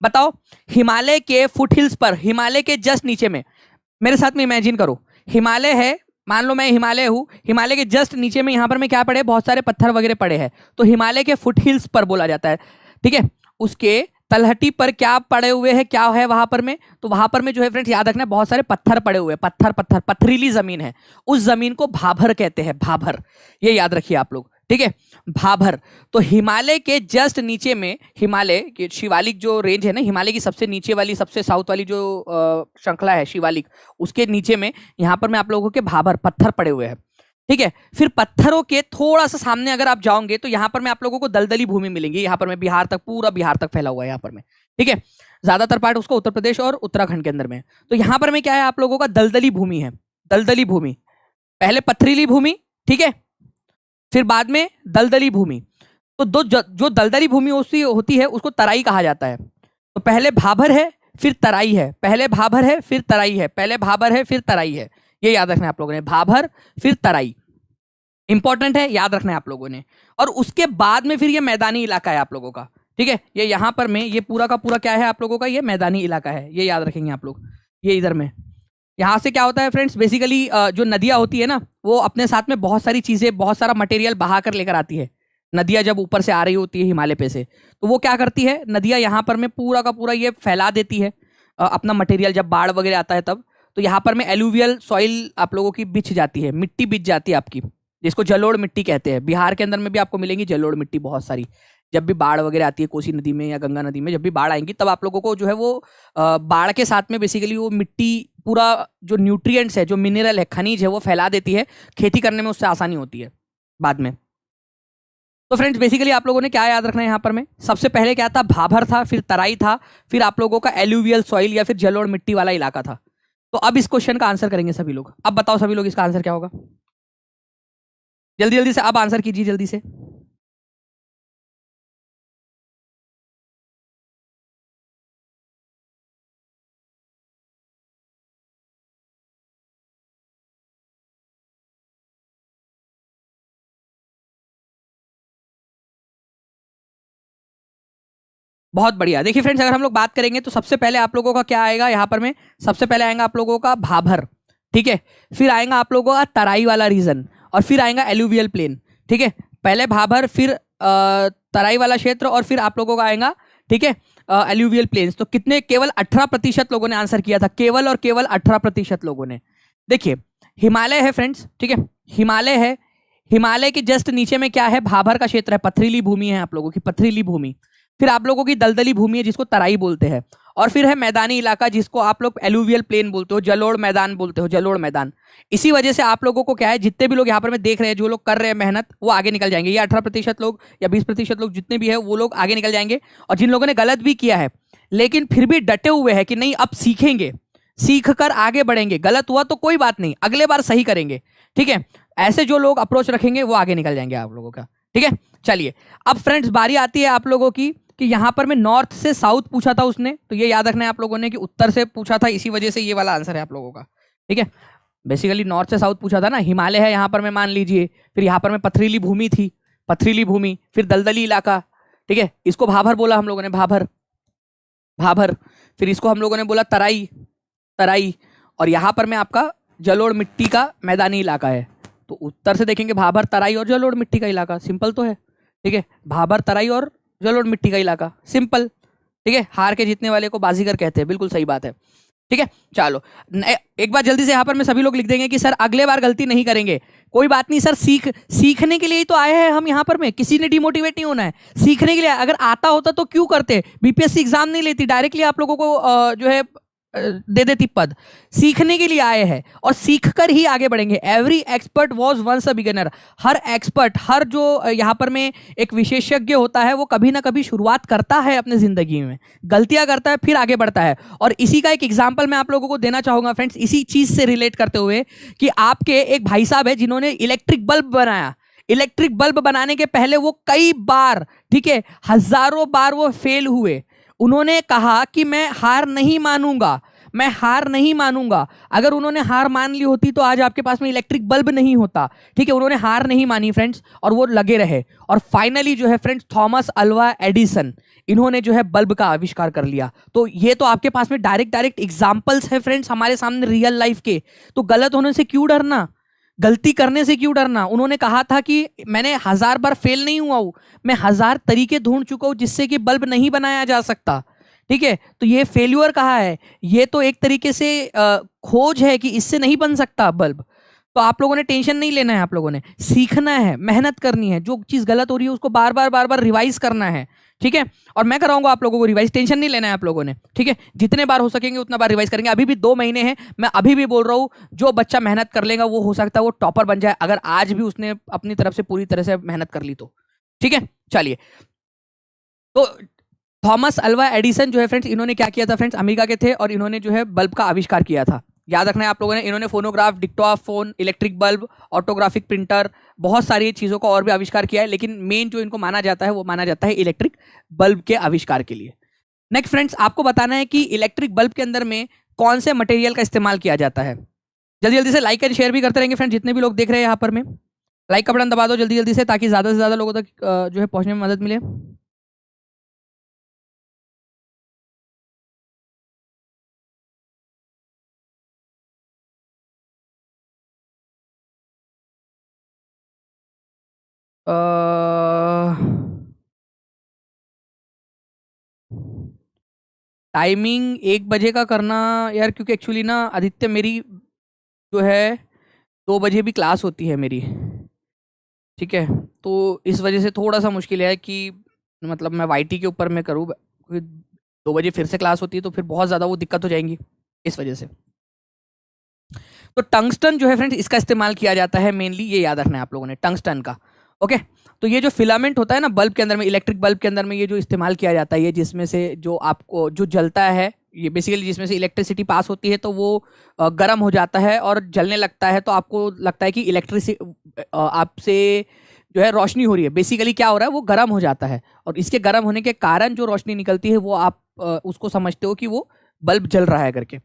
Speaker 1: बताओ, हिमालय के फुट हिल्स पर, हिमालय के जस्ट नीचे में, मेरे साथ में इमेजिन करो, हिमालय है, मान लो मैं हिमालय हूं, हिमालय के जस्ट नीचे में यहाँ पर में क्या पड़े, बहुत सारे पत्थर वगैरह पड़े हैं, तो हिमालय के फुट हिल्स पर बोला जाता है, ठीक है। उसके तलहटी पर क्या पड़े हुए हैं, क्या है वहां पर में, तो वहां पर में जो है फ्रेंड्स याद रखना, बहुत सारे पत्थर पड़े हुए हैं, पत्थर पत्थर, पथरीली जमीन है, उस जमीन को भाभर कहते हैं, भाभर, ये याद रखिए आप लोग, ठीक है, भाभर। तो हिमालय के जस्ट नीचे में, हिमालय के शिवालिक जो रेंज है ना, हिमालय की सबसे नीचे वाली, सबसे साउथ वाली जो श्रृंखला है शिवालिक, उसके नीचे में यहाँ पर में आप लोगों के भाभर पत्थर पड़े हुए हैं, ठीक है। फिर पत्थरों के थोड़ा सा सामने अगर आप जाओगे तो यहाँ पर में आप लोगों को दलदली भूमि मिलेंगी, यहाँ पर में बिहार तक, पूरा बिहार तक फैला हुआ है यहाँ पर में, ठीक है। ज्यादातर पार्ट उसका उत्तर प्रदेश और उत्तराखंड के अंदर में। तो यहाँ पर में क्या है आप लोगों का, दलदली भूमि है, दलदली भूमि, पहले पथरीली भूमि, ठीक है, फिर बाद में दलदली भूमि। तो जो दलदली भूमि होती है उसको तराई कहा जाता है। तो पहले भाभर है फिर तराई है, पहले भाभर है फिर तराई है, पहले भाभर है फिर तराई है, ये याद रखना है आप लोगों ने, भाभर फिर तराई, इंपॉर्टेंट है, याद रखना है आप लोगों ने। और उसके बाद में फिर ये मैदानी इलाका है आप लोगों का, ठीक है, ये यहाँ पर में ये पूरा का पूरा क्या है आप लोगों का, ये मैदानी इलाका है, ये याद रखेंगे आप लोग। ये इधर में यहाँ से क्या होता है फ्रेंड्स, बेसिकली जो नदियाँ होती है ना, वो अपने साथ में बहुत सारी चीजें, बहुत सारा मटेरियल बहा कर लेकर आती है, नदियां जब ऊपर से आ रही होती है हिमालय पे से, तो वो क्या करती है, नदियां यहाँ पर में पूरा का पूरा ये फैला देती है अपना मटेरियल, जब बाढ़ वगैरह आता है तब। तो यहाँ पर में एलुवियल सॉइल आप लोगों की बिछ जाती है, मिट्टी बिछ जाती है आपकी, जिसको जलोढ़ मिट्टी कहते हैं। बिहार के अंदर में भी आपको मिलेंगी जलोढ़ मिट्टी बहुत सारी। जब भी बाढ़ वगैरह आती है कोसी नदी में या गंगा नदी में, जब भी बाढ़ आएंगी तब आप लोगों को जो है वो बाढ़ के साथ में बेसिकली वो मिट्टी पूरा जो न्यूट्रिएंट्स है, जो मिनरल है, खनिज है, वो फैला देती है। खेती करने में उससे आसानी होती है बाद में। तो फ्रेंड्स बेसिकली आप लोगों ने क्या याद रखना है यहाँ पर में, सबसे पहले क्या था, भाभर था, फिर तराई था, फिर आप लोगों का एलुवियल सॉइल या फिर जलोढ़ मिट्टी वाला इलाका था। तो अब इस क्वेश्चन का आंसर करेंगे सभी लोग। अब बताओ सभी लोग इसका आंसर क्या होगा, जल्दी जल्दी से अब आंसर कीजिए जल्दी से। बहुत बढ़िया। देखिए फ्रेंड्स, अगर हम लोग बात करेंगे तो सबसे पहले आप लोगों का क्या आएगा यहाँ पर में, सबसे पहले आएगा आप लोगों का भाभर, ठीक है। फिर आएगा आप लोगों का तराई वाला रीजन, और फिर आएगा एलुवियल प्लेन, ठीक है। पहले भाभर, फिर तराई वाला क्षेत्र, और फिर आप लोगों का आएगा, ठीक है, एलुवियल प्लेन्स। तो कितने, केवल 18% लोगों ने आंसर किया था, केवल और केवल 18% लोगों ने। देखिए हिमालय है फ्रेंड्स, ठीक है, हिमालय है। हिमालय के जस्ट नीचे में क्या है, भाभर का क्षेत्र है, पथरीली भूमि है आप लोगों की, पथरीली भूमि। फिर आप लोगों की दलदली भूमि है जिसको तराई बोलते हैं, और फिर है मैदानी इलाका जिसको आप लोग एलुवियल प्लेन बोलते हो, जलोढ़ मैदान बोलते हो, जलोढ़ मैदान। इसी वजह से आप लोगों को क्या है, जितने भी लोग यहाँ पर में देख रहे हैं, जो लोग कर रहे हैं मेहनत, वो आगे निकल जाएंगे। ये 18% लोग या 20% लोग जितने भी है वो लोग आगे निकल जाएंगे। और जिन लोगों ने गलत भी किया है लेकिन फिर भी डटे हुए हैं कि नहीं अब सीखेंगे, सीख कर आगे बढ़ेंगे, गलत हुआ तो कोई बात नहीं, अगले बार सही करेंगे, ठीक है, ऐसे जो लोग अप्रोच रखेंगे वो आगे निकल जाएंगे आप लोगों का, ठीक है। चलिए अब फ्रेंड्स बारी आती है आप लोगों की कि यहां पर मैं नॉर्थ से साउथ पूछा था उसने, तो ये याद रखना है आप लोगों ने कि उत्तर से पूछा था, इसी वजह से ये वाला आंसर है आप लोगों का, ठीक है। बेसिकली नॉर्थ से साउथ पूछा था ना, हिमालय है यहाँ पर मैं मान लीजिए, फिर यहाँ पर मैं पथरीली भूमि थी, पथरीली भूमि, फिर दलदली इलाका, ठीक है, इसको भाभर बोला हम लोगों ने, भाभर, भाभर। फिर इसको हम लोगों ने बोला तराई, तराई। और यहाँ पर मैं आपका जलोढ़ मिट्टी का मैदानी इलाका है। तो उत्तर से देखेंगे भाभर, तराई और जलोढ़ मिट्टी का इलाका, सिंपल तो है, ठीक है, भाभर, तराई और जलोढ़ मिट्टी का इलाका, सिंपल, ठीक है। हार के जीतने वाले को बाजीगर कहते हैं, बिल्कुल सही बात है, ठीक है। चलो एक बार जल्दी से यहाँ पर मैं सभी लोग लिख देंगे कि सर अगले बार गलती नहीं करेंगे। कोई बात नहीं सर, सीखने के लिए ही तो आए हैं हम यहाँ पर में, किसी ने डिमोटिवेट नहीं होना है, सीखने के लिए। अगर आता होता तो क्यों करते, बीपीएससी एग्जाम नहीं लेती, डायरेक्टली आप लोगों को जो है दे देती पद। सीखने के लिए आए हैं और सीख कर ही आगे बढ़ेंगे। Every expert was once a beginner. हर एक्सपर्ट, हर जो यहाँ पर में एक विशेषज्ञ होता है, वो कभी ना कभी शुरुआत करता है अपने जिंदगी में, गलतियां करता है, फिर आगे बढ़ता है। और इसी का एक एग्जाम्पल मैं आप लोगों को देना चाहूंगा फ्रेंड्स, इसी चीज से रिलेट करते हुए, कि आपके एक भाई साहब है जिन्होंने इलेक्ट्रिक बल्ब बनाया। इलेक्ट्रिक बल्ब बनाने के पहले वो कई बार, ठीक है, हजारों बार वो फेल हुए। उन्होंने कहा कि मैं हार नहीं मानूंगा, मैं हार नहीं मानूंगा। अगर उन्होंने हार मान ली होती तो आज आपके पास में इलेक्ट्रिक बल्ब नहीं होता, ठीक है। उन्होंने हार नहीं मानी फ्रेंड्स, और वो लगे रहे, और फाइनली जो है फ्रेंड्स थॉमस अल्वा एडिसन, इन्होंने जो है बल्ब का आविष्कार कर लिया। तो ये तो आपके पास में डायरेक्ट डायरेक्ट एग्जांपल्स है फ्रेंड्स हमारे सामने रियल लाइफ के। तो गलत होने से क्यों डरना, गलती करने से क्यों डरना। उन्होंने कहा था कि मैंने 1000 बार फेल नहीं हुआ हूं, मैं 1000 तरीके ढूंढ चुका हूं जिससे कि बल्ब नहीं बनाया जा सकता, ठीक है। तो ये फेल्यूर कहा है, ये तो एक तरीके से खोज है कि इससे नहीं बन सकता बल्ब। तो आप लोगों ने टेंशन नहीं लेना है, आप लोगों ने सीखना है, मेहनत करनी है, जो चीज गलत हो रही है उसको बार बार रिवाइज करना है, ठीक है। और मैं कराऊंगा आप लोगों को रिवाइज, टेंशन नहीं लेना है आप लोगों ने, ठीक है। जितने बार हो सकेंगे उतना बार रिवाइज करेंगे। अभी भी 2 महीने हैं, मैं अभी भी बोल रहा हूं, जो बच्चा मेहनत कर लेगा वो हो सकता है वो टॉपर बन जाए, अगर आज भी उसने अपनी तरफ से पूरी तरह से मेहनत कर ली तो, ठीक है। चलिए, तो थॉमस अल्वा एडिसन जो है फ्रेंड्स, इन्होंने क्या किया था फ्रेंड्स, अमेरिका के थे, और इन्होंने जो है बल्ब का आविष्कार किया था। याद रखना है आप लोगों ने, इन्होंने phonograph, dictophone, electric bulb, autographic printer, बहुत सारी चीजों का और भी आविष्कार किया है, लेकिन मेन जो इनको माना जाता है वो माना जाता है इलेक्ट्रिक बल्ब के आविष्कार के लिए। नेक्स्ट फ्रेंड्स, आपको बताना है कि इलेक्ट्रिक बल्ब के अंदर में कौन से मटेरियल का इस्तेमाल किया जाता है। जल्दी जल्दी से लाइक एंड शेयर भी करते रहेंगे फ्रेंड्स, जितने भी लोग देख रहे हैं यहाँ पर में, लाइक का बटन दबा दो जल्दी जल्दी से, ताकि ज्यादा से ज्यादा लोगों तक जो है पहुंचने में मदद मिले। टाइमिंग 1 बजे का करना यार, क्योंकि एक्चुअली ना आदित्य मेरी जो है 2 बजे भी क्लास होती है मेरी, ठीक है। तो इस वजह से थोड़ा सा मुश्किल है कि मतलब मैं वाईटी के ऊपर मैं करूँ, क्योंकि 2 बजे फिर से क्लास होती है तो फिर बहुत ज़्यादा वो दिक्कत हो जाएंगी इस वजह से। तो टंगस्टन जो है फ्रेंड्स, इसका इस्तेमाल किया जाता है मेनली, ये याद रखना है आप लोगों ने, टंगस्टन का। ओके। तो ये जो फिलामेंट होता है ना बल्ब के अंदर में, इलेक्ट्रिक बल्ब के अंदर में, ये जो इस्तेमाल किया जाता है, ये जिसमें से जो आपको जो जलता है, ये बेसिकली जिसमें से इलेक्ट्रिसिटी पास होती है तो वो गर्म हो जाता है और जलने लगता है, तो आपको लगता है कि इलेक्ट्रिसिटी आपसे जो है रोशनी हो रही है। बेसिकली क्या हो रहा है, वो गर्म हो जाता है, और इसके गर्म होने के कारण जो रोशनी निकलती है वो आप उसको समझते हो कि वो बल्ब जल रहा है करके।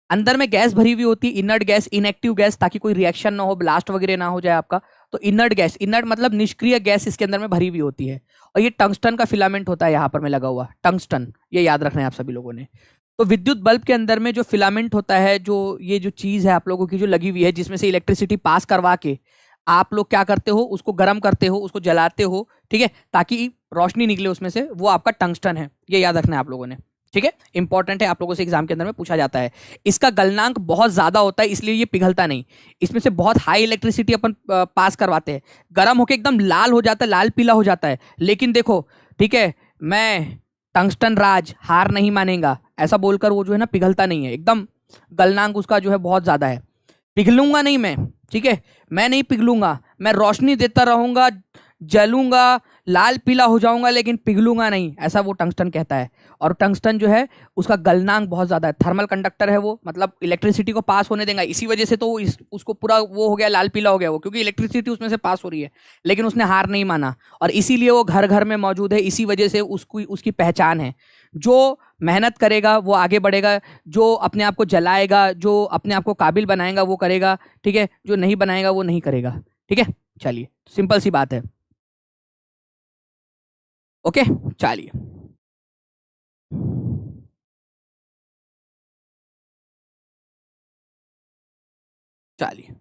Speaker 1: अंदर में गैस भरी हुई होती है, इनर्ट गैस, इनएक्टिव गैस, ताकि कोई रिएक्शन ना हो, ब्लास्ट वगैरह ना हो जाए आपका। तो इनर्ट गैस, इनर्ट मतलब निष्क्रिय गैस इसके अंदर में भरी हुई होती है, और ये टंगस्टन का फिलामेंट होता है यहाँ पर में लगा हुआ टंगस्टन, ये याद रखना है आप सभी लोगों ने। तो विद्युत बल्ब के अंदर में जो फिलामेंट होता है, जो ये जो चीज है आप लोगों की जो लगी हुई है, जिसमें से इलेक्ट्रिसिटी पास करवा के आप लोग क्या करते हो, उसको गर्म करते हो, उसको जलाते हो, ठीक है, ताकि रोशनी निकले उसमें से, वो आपका टंगस्टन है, ये याद रखना है आप लोगों ने, ठीक है। इंपॉर्टेंट है, आप लोगों से एग्जाम के अंदर में पूछा जाता है। इसका गलनांक बहुत ज्यादा होता है, इसलिए ये पिघलता नहीं। इसमें से बहुत हाई इलेक्ट्रिसिटी अपन पास करवाते हैं, गर्म होके एकदम लाल हो जाता है, लाल पीला हो जाता है, लेकिन देखो, ठीक है, मैं टंगस्टन राज हार नहीं मानेगा ऐसा बोलकर वो जो है ना पिघलता नहीं है, एकदम गलनांक उसका जो है बहुत ज्यादा है। पिघलूंगा नहीं मैं, ठीक है, मैं नहीं पिघलूंगा, मैं रोशनी देता रहूंगा, जलूंगा, लाल पीला हो जाऊंगा, लेकिन पिघलूंगा नहीं, ऐसा वो टंगस्टन कहता है। और टंगस्टन जो है उसका गलनांक बहुत ज्यादा है, थर्मल कंडक्टर है वो, मतलब इलेक्ट्रिसिटी को पास होने देगा, इसी वजह से तो उसको पूरा वो हो गया, लाल पीला हो गया वो, क्योंकि इलेक्ट्रिसिटी उसमें से पास हो रही है। लेकिन उसने हार नहीं माना, और इसीलिए वो घर घर में मौजूद है, इसी वजह से उसकी उसकी पहचान है। जो मेहनत करेगा वो आगे बढ़ेगा, जो अपने आप को जलाएगा, जो अपने आप को काबिल बनाएगा वो करेगा, ठीक है, जो नहीं बनाएगा वो नहीं करेगा, ठीक है। चलिए, सिंपल सी बात है। ओके, चलिए, चलिए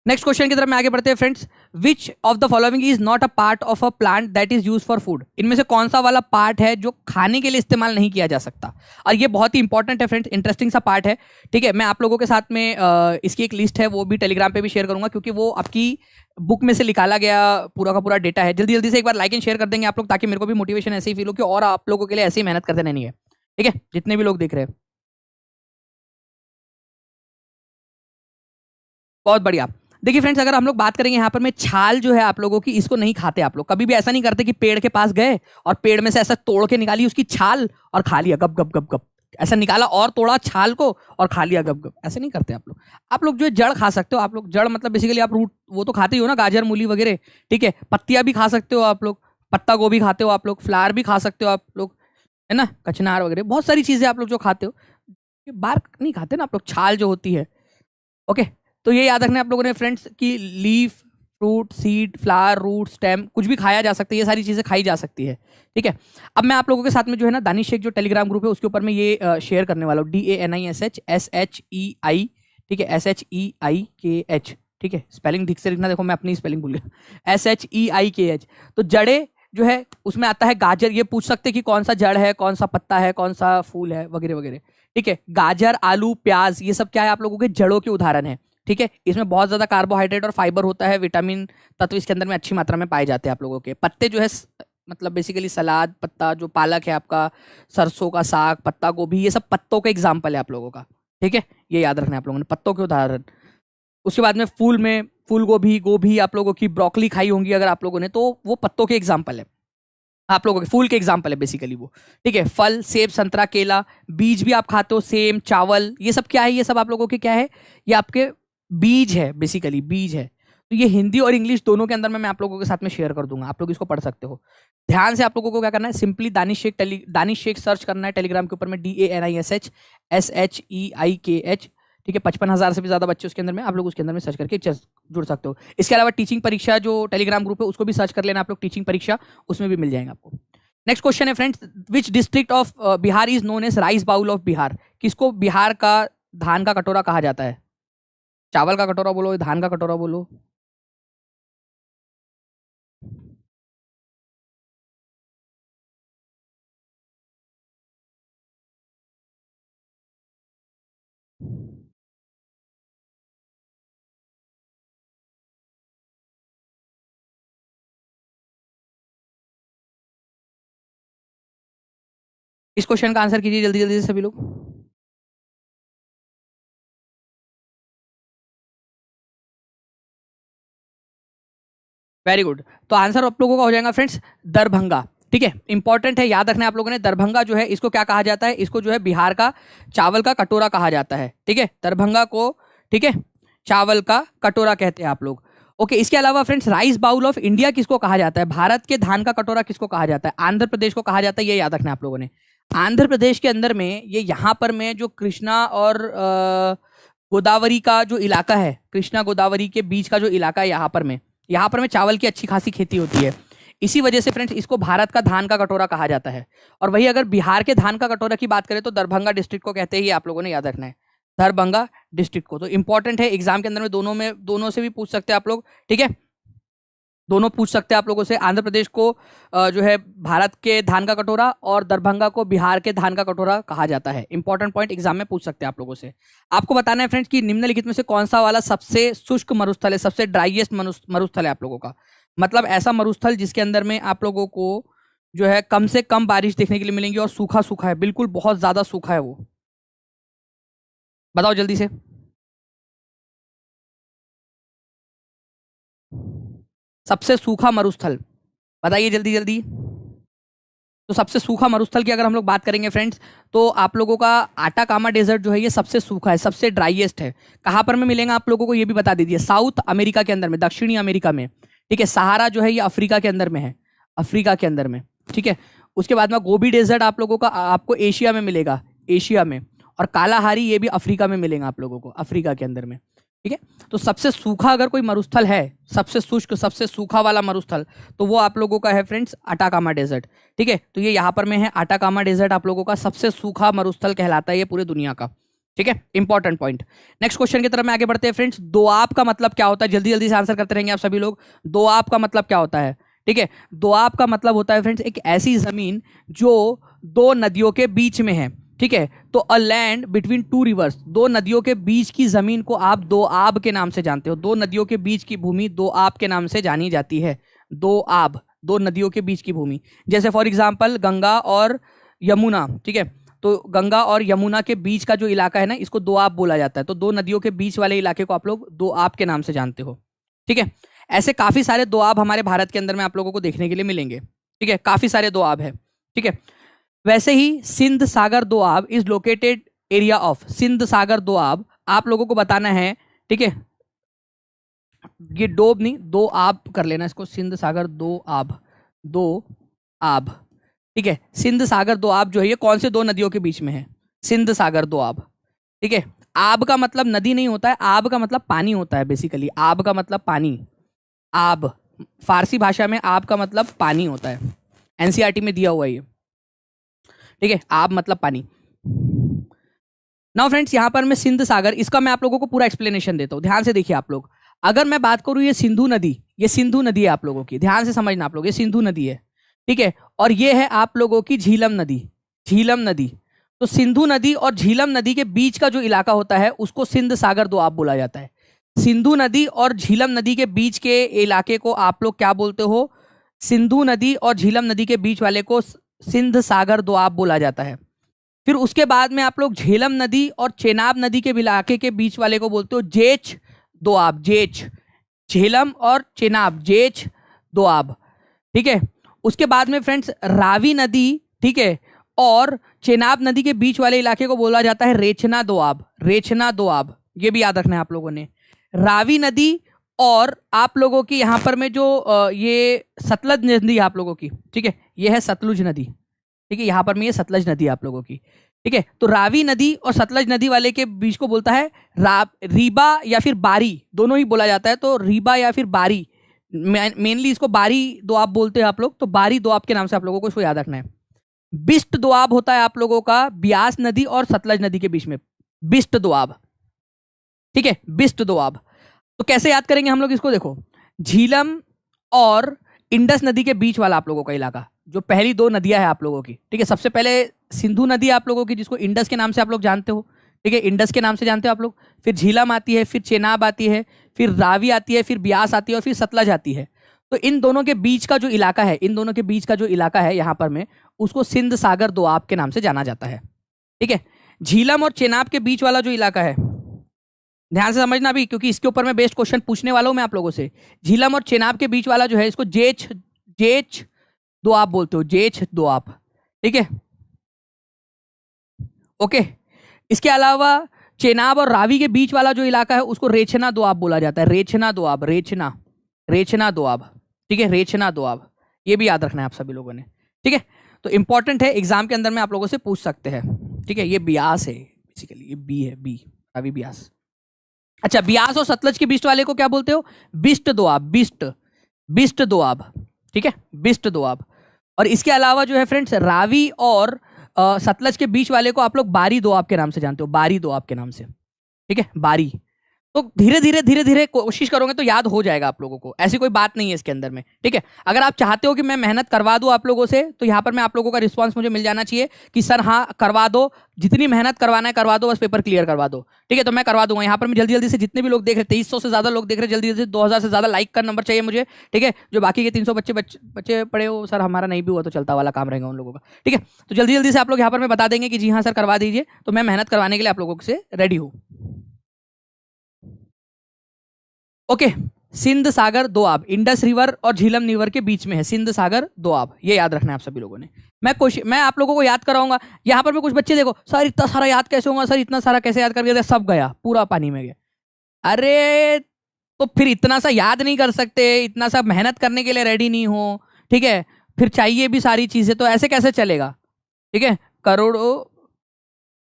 Speaker 1: नेक्स्ट क्वेश्चन की तरफ में आगे बढ़ते हैं friends. Which of the following is not a part of a plant that is use for food? इनमें से कौन सा वाला पार्ट है जो खाने के लिए इस्तेमाल नहीं किया जा सकता? और ये बहुत ही इंपॉर्टेंट है फ्रेंड्स, इंटरेस्टिंग सा पार्ट है, ठीक है। मैं आप लोगों के साथ में इसकी एक लिस्ट है, वो भी टेलीग्राम पे भी शेयर करूंगा, क्योंकि वो आपकी बुक में से निकाला गया पूरा का पूरा डेटा है। जल्दी जल्दी से एक बार लाइक एंड शेयर कर देंगे आप लोग, ताकि मेरे को भी मोटिवेशन ऐसे ही फील हो कि और आप लोगों के लिए ऐसे ही मेहनत करते रहनी है, ठीक है, जितने भी लोग देख रहे हैं। बहुत बढ़िया। देखिए फ्रेंड्स, अगर हम लोग बात करेंगे यहाँ पर में, छाल जो है आप लोगों की, इसको नहीं खाते आप लोग, कभी भी ऐसा नहीं करते कि पेड़ के पास गए और पेड़ में से ऐसा तोड़ के निकाली उसकी छाल और खा लिया गप गप गप गप, ऐसा निकाला और तोड़ा छाल को और खा लिया गप गप, ऐसे नहीं करते आप लोग। आप लोग जो है जड़ खा सकते हो, आप लोग जड़ मतलब बेसिकली आप रूट वो तो खाते ही हो ना, गाजर मूली वगैरह, ठीक है, पत्तियां भी खा सकते हो आप लोग, पत्ता गोभी खाते हो आप लोग, फ्लावर भी खा सकते हो आप लोग, है ना, कचनार वगैरह, बहुत सारी चीजें आप लोग जो खाते हो, ये बार नहीं खाते ना आप लोग, छाल जो होती है। ओके। तो ये याद रखना है आप लोगों ने फ्रेंड्स कि leaf, fruit, seed, flower, root, stem, कुछ भी खाया जा सकता है, ये सारी चीजें खाई जा सकती है, ठीक है। अब मैं आप लोगों के साथ में जो है ना दानिश शेख जो टेलीग्राम ग्रुप है उसके ऊपर मैं ये शेयर करने वाला हूँ, DANISHSHEI, ठीक है, SHEIKH, ठीक है, स्पेलिंग ठीक से लिखना, देखो मैं अपनी स्पेलिंग भूल गया, SHEIKH। तो जड़े जो है उसमें आता है गाजर, ये पूछ सकते हैं कि कौन सा जड़ है, कौन सा पत्ता है, कौन सा फूल है, वगैरह वगैरह, ठीक है। गाजर, आलू, प्याज, ये सब क्या है आप लोगों के जड़ों के उदाहरण है, ठीक है। इसमें बहुत ज्यादा कार्बोहाइड्रेट और फाइबर होता है, विटामिन तत्व इसके अंदर में अच्छी मात्रा में पाए जाते हैं आप लोगों के। पत्ते जो है मतलब बेसिकली सलाद पत्ता, जो पालक है आपका, सरसों का साग, पत्ता गोभी, ये सब पत्तों का एग्जाम्पल है आप लोगों का, ठीक है। ये याद रखना है आप लोगों ने, पत्तों के उदाहरण। उसके बाद में फूल गोभी, गोभी आप लोगों की, ब्रोकली खाई होंगी अगर आप लोगों ने, तो वो पत्तों के एग्जाम्पल है, आप लोगों के फूल के एग्जाम्पल है बेसिकली वो, ठीक है। फल, सेब, संतरा, केला, बीज भी आप खाते हो, सेम, चावल, ये सब क्या है, ये सब आप लोगों के क्या है, ये आपके बीज है, बेसिकली बीज है। तो ये हिंदी और इंग्लिश दोनों के अंदर में मैं आप लोगों के साथ में शेयर कर दूंगा, आप लोग इसको पढ़ सकते हो। ध्यान से आप लोगों को क्या करना है, सिंपली दानिश शेख सर्च करना है टेलीग्राम के ऊपर में, DANISHSHEIKH, ठीक है। 55,000 से भी ज्यादा बच्चे उसके अंदर में, आप लोग उसके अंदर में सर्च करके जुड़ सकते हो। इसके अलावा टीचिंग परीक्षा जो टेलीग्राम ग्रुप है उसको भी सर्च कर लेना आप लोग, टीचिंग परीक्षा, उसमें भी मिल जाएंगे आपको। नेक्स्ट क्वेश्चन है friends, which district of Bihar is known as rice bowl of Bihar? किसको बिहार का धान का कटोरा कहा जाता है? चावल का कटोरा बोलो, धान का कटोरा बोलो। इस क्वेश्चन का आंसर कीजिए जल्दी जल्दी से सभी लोग। Very good. तो आंसर आप लोगों का हो जाएगा फ्रेंड्स दरभंगा। ठीक है, इंपॉर्टेंट है, याद रखना है आप लोगों ने। दरभंगा जो है इसको क्या कहा जाता है, इसको जो है बिहार का चावल का कटोरा कहा जाता है। ठीक है, दरभंगा को, ठीक है, चावल का कटोरा कहते हैं आप लोग। ओके, इसके अलावा friends rice bowl of India किसको कहा जाता है, भारत के धान का कटोरा किसको कहा जाता है, आंध्र प्रदेश को कहा जाता है। ये याद रखना है आप लोगों ने। आंध्र प्रदेश के अंदर में ये यहाँ पर में जो कृष्णा और गोदावरी का जो इलाका है, कृष्णा गोदावरी के बीच का जो इलाका है, यहाँ पर में चावल की अच्छी खासी खेती होती है। इसी वजह से फ्रेंड्स इसको भारत का धान का कटोरा कहा जाता है। और वही अगर बिहार के धान का कटोरा की बात करें तो दरभंगा डिस्ट्रिक्ट को कहते हैं। ये आप लोगों ने याद रखना है, दरभंगा डिस्ट्रिक्ट को। तो इंपॉर्टेंट है, एग्जाम के अंदर में दोनों से भी पूछ सकते हैं आप लोग। ठीक है, दोनों पूछ सकते हैं आप लोगों से। आंध्र प्रदेश को जो है भारत के धान का कटोरा और दरभंगा को बिहार के धान का कटोरा कहा जाता है। इंपॉर्टेंट पॉइंट एग्जाम में पूछ सकते हैं आप लोगों से। आपको बताना है फ्रेंड्स कि निम्नलिखित में से कौन सा वाला सबसे शुष्क मरुस्थल है, सबसे ड्राइएस्ट मरुस्थल है आप लोगों का। मतलब ऐसा मरुस्थल जिसके अंदर में आप लोगों को जो है कम से कम बारिश देखने के लिए मिलेंगी और सूखा सूखा है, बिल्कुल बहुत ज्यादा सूखा है वो। बताओ जल्दी से। सबसे सूखा मरुस्थल बताइए जल्दी जल्दी। तो सबसे सूखा मरुस्थल की अगर हम लोग बात करेंगे फ्रेंड्स, तो आप लोगों का आटाकामा डेजर्ट जो है ये सबसे सूखा है, सबसे ड्राइएस्ट है। कहाँ पर में मिलेगा आप लोगों को ये भी बता दीजिए। साउथ अमेरिका के अंदर में, दक्षिणी अमेरिका में। ठीक है, सहारा जो है ये अफ्रीका के अंदर में है, अफ्रीका के अंदर में। ठीक है, उसके बाद में गोबी डेजर्ट आप लोगों का आपको एशिया में मिलेगा, एशिया में। और कालाहारी ये भी अफ्रीका में मिलेगा आप लोगों को, अफ्रीका के अंदर में। ठीक है, तो सबसे सूखा अगर कोई मरुस्थल है, सबसे शुष्क सबसे सूखा वाला मरुस्थल, तो वो आप लोगों का है फ्रेंड्स आटाकामा डेजर्ट। ठीक है, तो ये यहाँ पर में है, आटाकामा डेजर्ट आप लोगों का सबसे सूखा मरुस्थल कहलाता है ये पूरे दुनिया का। ठीक है, इंपॉर्टेंट पॉइंट। नेक्स्ट क्वेश्चन की तरफ में आगे बढ़ते हैं फ्रेंड्स। दोआब का मतलब क्या होता है, जल्दी जल्दी से आंसर करते रहेंगे आप सभी लोग। दोआब का मतलब क्या होता है। ठीक है, दोआब का मतलब होता है फ्रेंड्स एक ऐसी जमीन जो दो नदियों के बीच में है। ठीक है, तो a land between two reverse, दो नदियों के बीच की जमीन को आप दोआब के नाम से जानते हो। दो नदियों के बीच की भूमि दोआब के नाम से जानी जाती है। दोआब, दो नदियों के बीच की भूमि। जैसे फॉर एग्जांपल गंगा और यमुना। ठीक है, तो गंगा और यमुना के बीच का जो इलाका है ना, इसको दोआब बोला जाता है। तो दो नदियों के बीच वाले इलाके को आप लोग दोआब के नाम से जानते हो। ठीक है, ऐसे काफी सारे दोआब हमारे भारत के अंदर में आप लोगों को देखने के लिए मिलेंगे। ठीक है, काफी सारे दोआब है। ठीक है, वैसे ही Sindh Sagar Doab is located area of, Sindh Sagar Doab आप लोगों को बताना है। ठीक है, ये डोब नहीं, दो आब कर लेना इसको, सिंध सागर दो आब, दो आब। ठीक है, सिंध सागर दोआब जो है ये कौन से दो नदियों के बीच में है, सिंध सागर दोआब। ठीक है, आब का मतलब नदी नहीं होता है, आब का मतलब पानी होता है बेसिकली। आब का मतलब पानी, आब फारसी भाषा में आब का मतलब पानी होता है, एनसीईआरटी में दिया हुआ है ये। ठीक है, आब मतलब पानी। नाउ फ्रेंड्स, यहां पर मैं सिंध सागर, इसका मैं आप लोगों को पूरा एक्सप्लेनेशन देता हूं, ध्यान से देखिए आप लोग। अगर मैं बात करूं ये सिंधु नदी, ये सिंधु नदी है आप लोगों की, ध्यान से समझना आप लोग, ये सिंधु नदी है। ठीक है, और ये है आप लोगों की झीलम नदी, झीलम नदी। तो सिंधु नदी और झीलम नदी के बीच का जो इलाका होता है उसको सिंध सागर दोआब बोला जाता है। सिंधु नदी और झीलम नदी के बीच के इलाके को आप लोग क्या बोलते हो, सिंधु नदी और झीलम नदी के बीच वाले को सिंध सागर दोआब बोला जाता है। फिर उसके बाद में आप लोग झेलम नदी और चेनाब नदी के इलाके के बीच वाले को बोलते हो जेच दोआब, जेच, झेलम और चेनाब, जेच दोआब। ठीक है, उसके बाद में फ्रेंड्स रावी नदी, ठीक है, और चेनाब नदी के बीच वाले इलाके को बोला जाता है रेछना दोआब, रेछना दोआब। ये भी याद रखना है आप लोगों ने। रावी नदी और आप लोगों की यहाँ पर में जो ये सतलज नदी है आप लोगों की, ठीक है, ये है सतलुज नदी। ठीक है, यहाँ पर में ये सतलज नदी है आप लोगों की। ठीक है, तो रावी नदी और सतलज नदी वाले के बीच को बोलता है रीबा या फिर बारी, दोनों ही बोला जाता है। तो रीबा या फिर बारी, मेनली इसको बारी दोआब बोलते हैं आप लोग। तो बारी दोआब के नाम से आप लोगों को इसको याद रखना है। बिस्ट दोआब होता है आप लोगों का ब्यास नदी और सतलज नदी के बीच में, बिस्ट दोआब। ठीक है, बिस्ट दोआब। तो कैसे याद करेंगे हम लोग इसको, देखो, झीलम और इंडस नदी के बीच वाला आप लोगों का इलाका, जो पहली दो नदियां हैं आप लोगों की। ठीक है, सबसे पहले सिंधु नदी आप लोगों की, जिसको इंडस के नाम से आप लोग जानते हो। ठीक है, इंडस के नाम से जानते हो आप लोग। फिर झीलम आती है, फिर चेनाब आती है, फिर रावी आती है, फिर ब्यास आती है और फिर सतलज आती है। तो इन दोनों के बीच का जो इलाका है, इन दोनों के बीच का जो इलाका है यहाँ पर में, उसको सिंध सागर दोआब के नाम से जाना जाता है। ठीक है, झीलम और चेनाब के बीच वाला जो इलाका है, ध्यान से समझना भी, क्योंकि इसके ऊपर मैं बेस्ड क्वेश्चन पूछने वाला हूं मैं आप लोगों से। झीलम और चेनाब के बीच वाला जो है, इसको जेछ जेछ दोआब बोलते हो, जेछ दोआब। ठीक है, ओके। इसके अलावा चेनाब और रावी के बीच वाला जो इलाका है उसको रेछना दोआब बोला जाता है। रेछना दोआब, रेछना रेछना दोआब। ठीक है, रेछना दोआब, ये भी याद रखना है आप सभी लोगों ने। ठीक है, तो इंपॉर्टेंट है, एग्जाम के अंदर में आप लोगों से पूछ सकते हैं। ठीक है, ये ब्यास है बेसिकली, ये बी है, बी रावी ब्यास। अच्छा, ब्यास और सतलज के बीच वाले को क्या बोलते हो? बिस्ट दोआब, बिस्ट बिस्ट दोआब। ठीक है, बिस्ट दोआब। और इसके अलावा जो है फ्रेंड्स, रावी और सतलज के बीच वाले को आप लोग बारी दोआब के नाम से जानते हो, बारी दोआब के नाम से। ठीक है, बारी। तो धीरे धीरे कोशिश करोगे तो याद हो जाएगा आप लोगों को, ऐसी कोई बात नहीं है इसके अंदर में। ठीक है, अगर आप चाहते हो कि मैं मेहनत करवा दूं आप लोगों से, तो यहाँ पर मैं आप लोगों का रिस्पांस मुझे मिल जाना चाहिए कि सर हाँ करवा दो, जितनी मेहनत करवाना है करवा दो, बस पेपर क्लियर करवा दो। ठीक है, तो मैं करवा दूंगा। यहाँ पर मैं जल्दी जल्दी से, जितने भी लोग देख रहे, 2300 से ज्यादा लोग देख रहे, जल्दी जल्दी 2000 से ज्यादा लाइक का नंबर चाहिए मुझे। ठीक है, जो बाकी के 300 बच्चे पड़े हो, सर हमारा नहीं भी हुआ तो चलता वाला काम रहेगा उन लोगों का। ठीक है, तो जल्दी जल्दी से आप लोग यहाँ पर मैं बता देंगे कि जी हाँ सर करवा दीजिए, तो मैं मेहनत करवाने के लिए आप लोगों से रेडी हूँ। Okay, Sindh Sagar Doab, Indus river और झीलम रिवर के बीच में है सिंध सागर दोआब, ये याद रखना है आप सभी लोगों ने। मैं आप लोगों को याद कराऊंगा। यहाँ पर मैं कुछ बच्चे देखो, सर इतना सारा याद कैसे होगा, सर इतना सारा कैसे याद कर दिया, सब गया, पूरा पानी में गया। अरे तो फिर इतना सा याद नहीं कर सकते, इतना सा मेहनत करने के लिए रेडी नहीं हो। ठीक है, फिर चाहिए भी सारी चीजें, तो ऐसे कैसे चलेगा? ठीक है, करोड़ों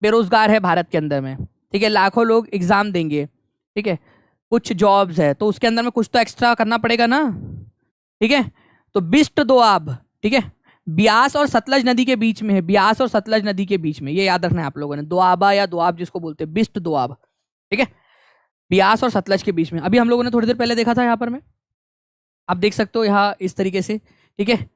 Speaker 1: बेरोजगार है भारत के अंदर में। ठीक है, लाखों लोग एग्जाम देंगे। ठीक है, कुछ जॉब्स है, तो उसके अंदर में कुछ तो एक्स्ट्रा करना पड़ेगा ना। ठीक है, तो बिस्ट दोआब, ठीक है, ब्यास और सतलज नदी के बीच में है, ब्यास और सतलज नदी के बीच में, ये याद रखना है आप लोगों ने। दोआबा या दोआब जिसको बोलते हैं, बिस्ट दोआब। ठीक है, ब्यास और सतलज के बीच में। अभी हम लोगों ने थोड़ी देर पहले देखा था, यहाँ पर में आप देख सकते हो यहाँ इस तरीके से। ठीक है,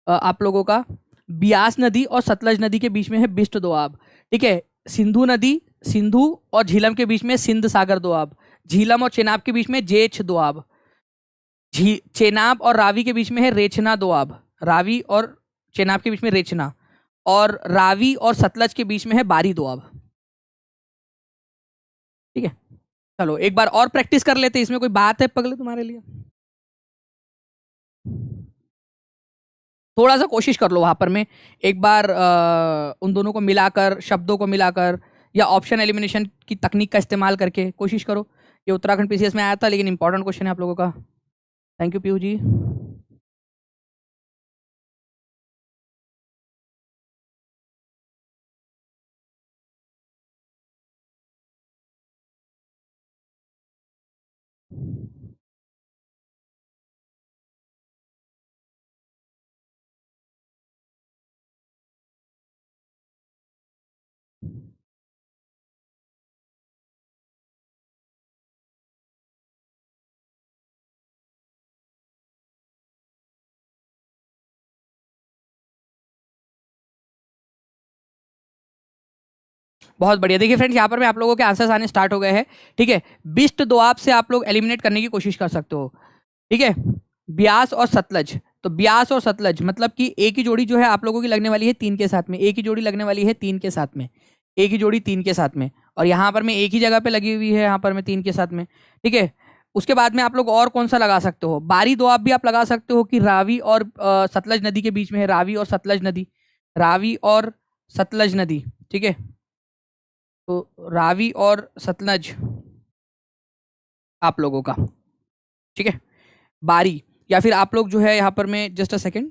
Speaker 1: आप लोगों का ब्यास नदी और सतलज नदी के बीच में है बिस्ट दोआब। ठीक है, सिंधु नदी, सिंधु और झीलम के बीच में सिंध सागर दोआब। झीलम और चेनाब के बीच में जेछ दोआब। चेनाब और रावी के बीच में है रेछना दोआब। रावी और चेनाब के बीच में रेछना, और रावी और सतलज के बीच में है बारी दोआब। ठीक है, चलो एक बार और प्रैक्टिस कर लेते, इसमें कोई बात है पगले तुम्हारे लिए? थोड़ा सा कोशिश कर लो वहां पर में एक बार उन दोनों को मिलाकर, शब्दों को मिलाकर, या ऑप्शन एलिमिनेशन की तकनीक का इस्तेमाल करके कोशिश करो। ये उत्तराखंड पीसीएस में आया था, लेकिन इंपॉर्टेंट क्वेश्चन है आप लोगों का। थैंक यू पीयू जी। बहुत बढ़िया। देखिए फ्रेंड्स, यहाँ पर मैं आप लोगों के आंसर्स आने स्टार्ट हो गए हैं। ठीक है, बिस्ट दोआब से आप लोग एलिमिनेट करने की कोशिश कर सकते हो। ठीक है, ब्यास और सतलज, तो ब्यास और सतलज मतलब कि एक ही जोड़ी जो है आप लोगों की लगने वाली है 3 के साथ में, एक ही जोड़ी लगने वाली है 3 के साथ में, एक ही जोड़ी 3 के साथ में, और यहाँ पर मैं एक ही जगह पे लगी हुई है, यहाँ पर मैं 3 के साथ में। ठीक है, उसके बाद में आप लोग और कौन सा लगा सकते हो? बारी दोआब भी आप लगा सकते हो कि रावी और सतलज नदी के बीच में है, रावी और सतलज नदी, रावी और सतलज नदी। ठीक है, तो रावी और सतलज आप लोगों का। ठीक है, बारी, या फिर आप लोग जो है यहाँ पर में, जस्ट अ सेकेंड,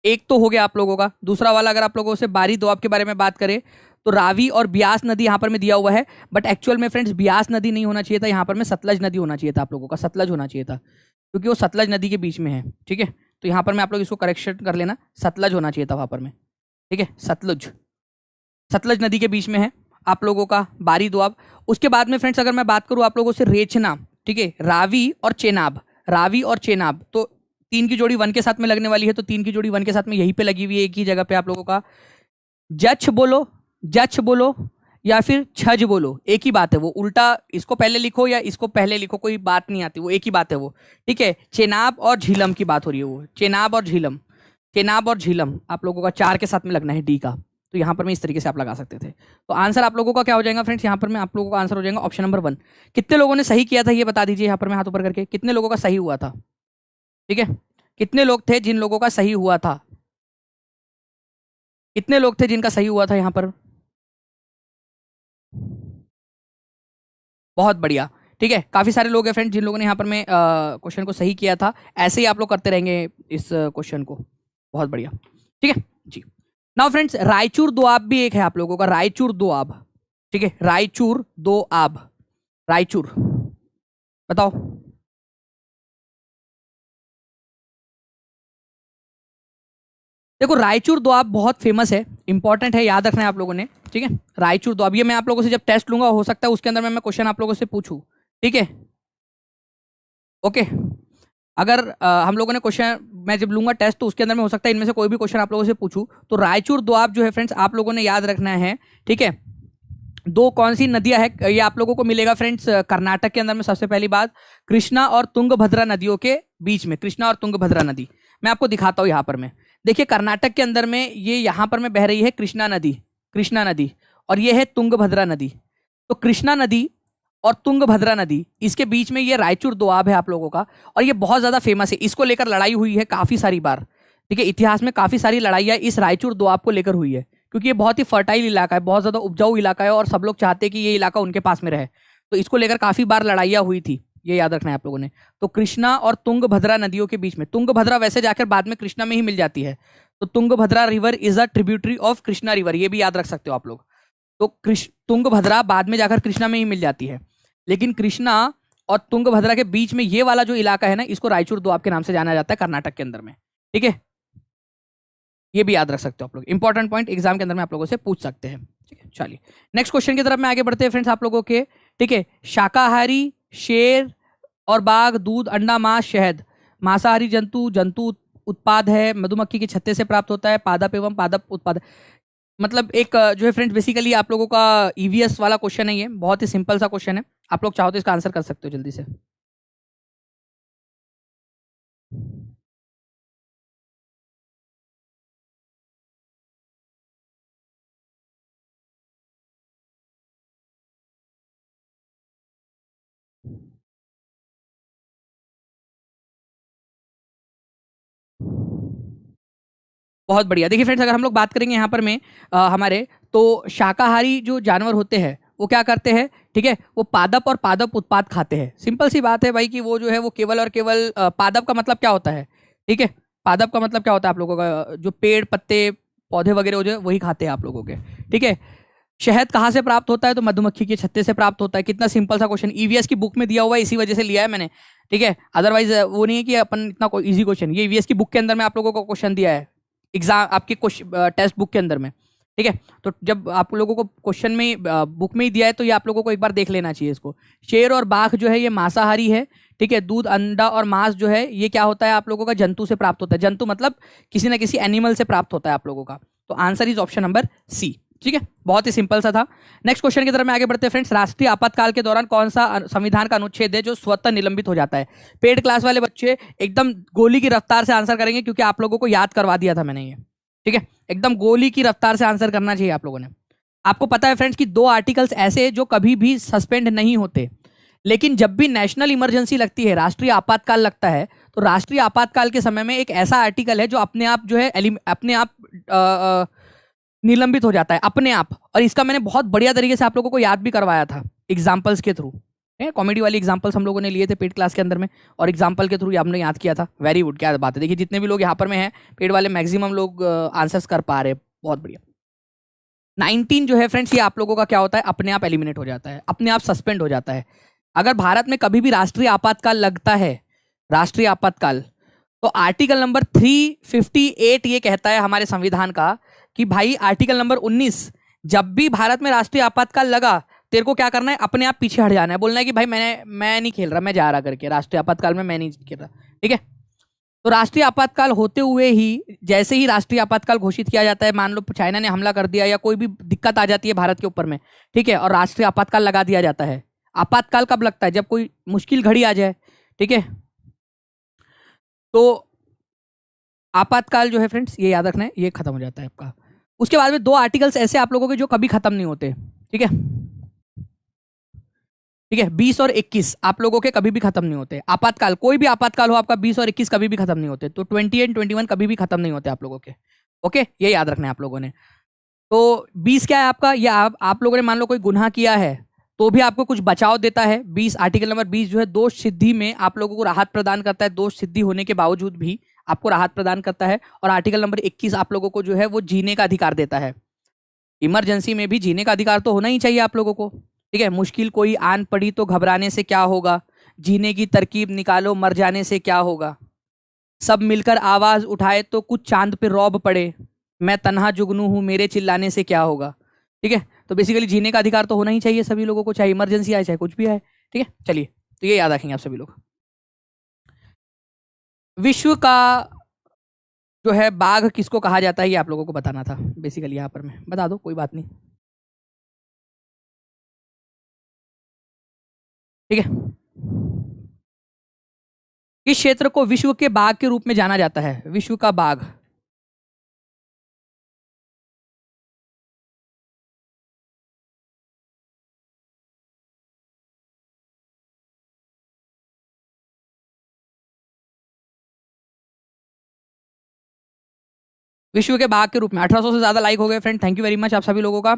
Speaker 1: एक तो हो गया आप लोगों का। दूसरा वाला अगर आप लोगों से बारी दोआब के बारे में बात करें, तो रावी और ब्यास नदी यहाँ पर में दिया हुआ है, बट एक्चुअल में फ्रेंड्स ब्यास नदी नहीं होना चाहिए था, यहाँ पर में सतलज नदी होना चाहिए था आप लोगों का, सतलज होना चाहिए था, क्योंकि वो सतलज नदी के बीच में है। ठीक है, तो यहाँ पर में आप लोग इसको करेक्शन कर लेना, सतलज होना चाहिए था वहाँ पर में। ठीक है, सतलुज, सतलज नदी के बीच में है आप लोगों का बारी दोआब। उसके बाद में फ्रेंड्स अगर मैं बात करूं आप लोगों से रेछना, ठीक है, रावी और चेनाब, रावी और चेनाब, तो 3 की जोड़ी 1 के साथ में लगने वाली है, तो 3 की जोड़ी 1 के साथ में यहीं पे लगी हुई है, एक ही जगह पे आप लोगों का। जच बोलो, जच बोलो या फिर छज बोलो, एक ही बात है वो, उल्टा इसको पहले लिखो या इसको पहले लिखो, कोई बात नहीं आती, वो एक ही बात है वो। ठीक है, चेनाब और झीलम की बात हो रही है, वो चेनाब और झीलम, केनाब और झीलम आप लोगों का 4 के साथ में लगना है डी का। तो यहाँ पर मैं इस तरीके से आप लगा सकते थे। तो आंसर आप लोगों का क्या हो जाएगा फ्रेंड्स, यहाँ पर मैं आप लोगों का आंसर हो जाएगा ऑप्शन नंबर 1। कितने लोगों ने सही किया था ये बता दीजिए यहाँ पर मैं हाथ ऊपर करके, कितने लोगों का सही हुआ था। ठीक है, कितने लोग थे जिन लोगों का सही हुआ था, कितने लोग थे जिनका सही हुआ था यहाँ पर। बहुत बढ़िया। ठीक है, काफी सारे लोग हैं फ्रेंड्स जिन लोगों ने यहाँ पर मैं क्वेश्चन को सही किया था। ऐसे ही आप लोग करते रहेंगे इस क्वेश्चन को। बहुत बढ़िया। ठीक है जी। नाउ फ्रेंड्स, रायचूर दोआब भी एक है आप लोगों का, रायचूर दोआब। ठीक है, रायचूर दोआब, रायचूर, बताओ। देखो रायचूर दोआब बहुत फेमस है, इंपॉर्टेंट है, याद रखना है आप लोगों ने। ठीक है, रायचूर दोआब, ये मैं आप लोगों से जब टेस्ट लूंगा हो सकता है उसके अंदर मैं क्वेश्चन आप लोगों से पूछूं। ठीक है, ओके। अगर हम लोगों ने क्वेश्चन मैं जब लूंगा टेस्ट तो उसके अंदर में हो सकता है इनमें से कोई भी क्वेश्चन आप लोगों से पूछूं। तो रायचूर दोआब जो है फ्रेंड्स आप लोगों ने याद रखना है। ठीक है, दो कौन सी नदियां है ये आप लोगों को मिलेगा फ्रेंड्स कर्नाटक के अंदर में। सबसे पहली बात, कृष्णा और तुंगभद्रा नदियों के बीच में, कृष्णा और तुंगभद्रा नदी मैं आपको दिखाता हूं यहाँ पर मैं। देखिए कर्नाटक के अंदर में ये यहाँ पर में बह रही है कृष्णा नदी, कृष्णा नदी, और ये है तुंगभद्रा नदी। तो कृष्णा नदी और तुंगभद्रा नदी, इसके बीच में ये रायचूर दोआब है आप लोगों का, और ये बहुत ज्यादा फेमस है। इसको लेकर लड़ाई हुई है काफी सारी बार। ठीक है, इतिहास में काफी सारी लड़ाइयाँ इस रायचूर दोआब को लेकर हुई है, क्योंकि ये बहुत ही फर्टाइल इलाका है, बहुत ज्यादा उपजाऊ इलाका है, और सब लोग चाहते हैं कि ये इलाका उनके पास में रहे। तो इसको लेकर काफी बार लड़ाइयाँ हुई थी, ये याद रखना है आप लोगों ने। तो कृष्णा और तुंगभद्रा नदियों के बीच में, तुंगभद्रा वैसे जाकर बाद में कृष्णा में ही मिल जाती है, तो Tungabhadra river is a tributary of Krishna river, ये भी याद रख सकते हो आप लोग। तो तुंगभद्रा बाद में जाकर कृष्णा में ही मिल जाती है, लेकिन कृष्णा और तुंगभद्रा के बीच में ये वाला जो इलाका है ना, इसको रायचूर दोआब के नाम से जाना जाता है कर्नाटक के अंदर में। ठीक है, ये भी याद रख सकते हो आप लोग, इंपॉर्टेंट पॉइंट एग्जाम के अंदर में आप लोगों से पूछ सकते हैं। ठीक है, चलिए नेक्स्ट क्वेश्चन की तरफ में आगे बढ़ते हैं फ्रेंड्स आप लोगों के। ठीक है, शाकाहारी शेर और बाघ दूध अंडा मांस शहद, मांसाहारी जंतु जंतु उत्पाद है, मधुमक्खी के छत्ते से प्राप्त होता है, पादप एवं पादप उत्पाद। मतलब एक जो है फ्रेंड्स बेसिकली आप लोगों का ईवीएस वाला क्वेश्चन है, ये बहुत ही सिंपल सा क्वेश्चन है। आप लोग चाहो तो इसका आंसर कर सकते हो जल्दी से। बहुत बढ़िया। देखिए फ्रेंड्स, अगर हम लोग बात करेंगे यहाँ पर में हमारे, तो शाकाहारी जो जानवर होते हैं वो क्या करते हैं, ठीक है, वो पादप और पादप उत्पाद खाते हैं। सिंपल सी बात है भाई कि वो जो है वो केवल और केवल पादप का मतलब क्या होता है, ठीक है, पादप का मतलब क्या होता है आप लोगों का, जो पेड़ पत्ते पौधे वगैरह हो जो वही खाते हैं आप लोगों के। ठीक है, शहद कहाँ से प्राप्त होता है, तो मधुमक्खी के छत्ते से प्राप्त होता है। कितना सिंपल सा क्वेश्चन, ईवीएस की बुक में दिया हुआ है, इसी वजह से लिया है मैंने। ठीक है, अदरवाइज वो नहीं है कि अपन इतना इजी क्वेश्चन, ये ईवीएस की बुक के अंदर में आप लोगों को क्वेश्चन दिया है एग्जाम आपके टेस्ट बुक के अंदर में। ठीक है, तो जब आप लोगों को क्वेश्चन में बुक में ही दिया है तो ये आप लोगों को एक बार देख लेना चाहिए इसको। शेर और बाघ जो है ये मांसाहारी है। ठीक है, दूध अंडा और मांस जो है ये क्या होता है आप लोगों का, जंतु से प्राप्त होता है। जंतु मतलब किसी ना किसी एनिमल से प्राप्त होता है आप लोगों का। तो answer is option number C. ठीक है, बहुत ही सिंपल सा था। नेक्स्ट क्वेश्चन की तरफ में आगे बढ़ते हैं फ्रेंड्स। राष्ट्रीय आपातकाल के दौरान कौन सा संविधान का अनुच्छेद है जो स्वतः निलंबित हो जाता है। पेड क्लास वाले बच्चे एकदम गोली की रफ्तार से आंसर करेंगे, क्योंकि आप लोगों को याद करवा दिया था मैंने ये। ठीक है, एकदम गोली की रफ्तार से आंसर करना चाहिए आप लोगों ने। आपको पता है फ्रेंड्स कि दो आर्टिकल्स ऐसे हैं जो कभी भी सस्पेंड नहीं होते, लेकिन जब भी नेशनल इमरजेंसी लगती है, राष्ट्रीय आपातकाल लगता है, तो राष्ट्रीय आपातकाल के समय में एक ऐसा आर्टिकल है जो अपने आप जो है अपने आप निलंबित हो जाता है अपने आप। और इसका मैंने बहुत बढ़िया तरीके से आप लोगों को याद भी करवाया था एग्जाम्पल्स के थ्रू। कॉमेडी वाली एग्जाम्पल्स हम लोगों ने लिए थे पेड क्लास के अंदर में, और एग्जाम्पल के थ्रू हमने याद किया था। वेरी गुड, क्या बात है। देखिए जितने भी लोग यहाँ पर में हैं पेड वाले, मैक्सिमम लोग आंसर्स कर पा रहे हैं, बहुत बढ़िया। 19 जो है फ्रेंड्स ये आप लोगों का क्या होता है, अपने आप एलिमिनेट हो जाता है, अपने आप सस्पेंड हो जाता है। अगर भारत में कभी भी राष्ट्रीय आपातकाल लगता है, राष्ट्रीय आपातकाल, तो आर्टिकल नंबर 358 ये कहता है हमारे संविधान का कि भाई आर्टिकल नंबर 19, जब भी भारत में राष्ट्रीय आपातकाल लगा, तेरे को क्या करना है, अपने आप पीछे हट जाना है, बोलना है कि भाई मैं नहीं खेल रहा, मैं जा रहा करके, राष्ट्रीय आपातकाल में मैं नहीं खेल रहा। ठीक है, तो राष्ट्रीय आपातकाल होते हुए ही, जैसे ही राष्ट्रीय आपातकाल घोषित किया जाता है, मान लो चाइना ने हमला कर दिया या कोई भी दिक्कत आ जाती है भारत के ऊपर में, ठीक है, और राष्ट्रीय आपातकाल लगा दिया जाता है। आपातकाल कब लगता है, जब कोई मुश्किल घड़ी आ जाए। ठीक है, तो आपातकाल जो है फ्रेंड्स, ये याद रखना है, ये खत्म हो जाता है आपका। उसके बाद में 2 आर्टिकल्स ऐसे आप लोगों के जो कभी खत्म नहीं होते, ठीक है, ठीक है, 20 और 21 आप लोगों के कभी भी खत्म नहीं होते। आपातकाल, कोई भी आपातकाल हो आपका, 20 और 21 कभी भी खत्म नहीं होते। तो 20 एंड 21 कभी भी खत्म नहीं होते आप लोगों के। ओके, ये याद रखना है आप लोगों ने। तो 20 क्या है आपका, या आप लोगों ने मान लो कोई गुनाह किया है तो भी आपको कुछ बचाव देता है। 20 आर्टिकल नंबर 20 जो है दोष सिद्धि में आप लोगों को राहत प्रदान करता है, दोष सिद्धि होने के बावजूद भी आपको राहत प्रदान करता है। और आर्टिकल नंबर 21 आप लोगों को जो है वो जीने का अधिकार देता है। इमरजेंसी में भी जीने का अधिकार तो होना ही चाहिए आप लोगों को, ठीक है। मुश्किल कोई आन पड़ी तो घबराने से क्या होगा, जीने की तरकीब निकालो मर जाने से क्या होगा, सब मिलकर आवाज उठाए तो कुछ चांद पे रौब पड़े, मैं तन्हा जुगनू हूं मेरे चिल्लाने से क्या होगा, ठीक है। तो बेसिकली जीने का अधिकार तो होना ही चाहिए सभी लोगों को, चाहे इमरजेंसी आए चाहे कुछ भी आए, ठीक है। चलिए, तो ये याद रखेंगे आप सभी लोग। विश्व का जो है बाघ किसको कहा जाता है, ये आप लोगों को बताना था बेसिकली। यहाँ पर मैं बता दो, कोई बात नहीं, ठीक है। इस क्षेत्र को विश्व के बाघ के रूप में जाना जाता है, विश्व का बाघ। विश्व के बाघ के रूप में 1800 से ज्यादा लाइक हो गए friend, thank you very much आप सभी लोगों का।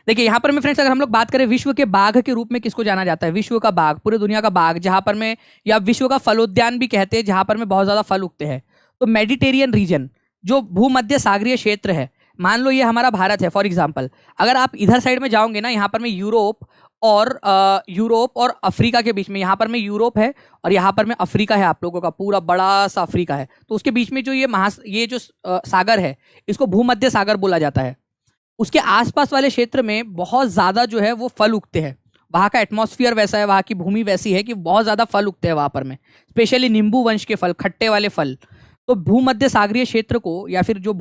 Speaker 1: देखिए यहाँ पर में फ्रेंड्स, अगर हम लोग बात करें विश्व के बाघ के रूप में किसको जाना जाता है, विश्व का बाघ, पूरे दुनिया का बाघ, जहां पर में, या विश्व का फलोद्यान भी कहते हैं, जहां पर में बहुत ज्यादा फल उगते हैं। तो मेडिटेरियन रीजन, जो भूमध्य सागरीय क्षेत्र है, मान लो ये हमारा भारत है फॉर एग्जाम्पल, अगर आप इधर साइड में जाओगे ना, यहाँ पर में यूरोप और अफ्रीका के बीच में, यहाँ पर में यूरोप है और यहाँ पर में अफ्रीका है, आप लोगों का पूरा बड़ा सा अफ्रीका है। तो उसके बीच में जो ये जो सागर है, इसको भूमध्य सागर बोला जाता है। उसके आसपास वाले क्षेत्र में बहुत ज्यादा जो है वो फल उगते हैं। वहाँ का एटमॉस्फेयर वैसा है, वहाँ की भूमि वैसी है कि बहुत ज्यादा फल उगते हैं वहां पर में, स्पेशली नींबू वंश के फल, खट्टे वाले फल। तो भूमध्य सागरीय क्षेत्र को, या फिर जो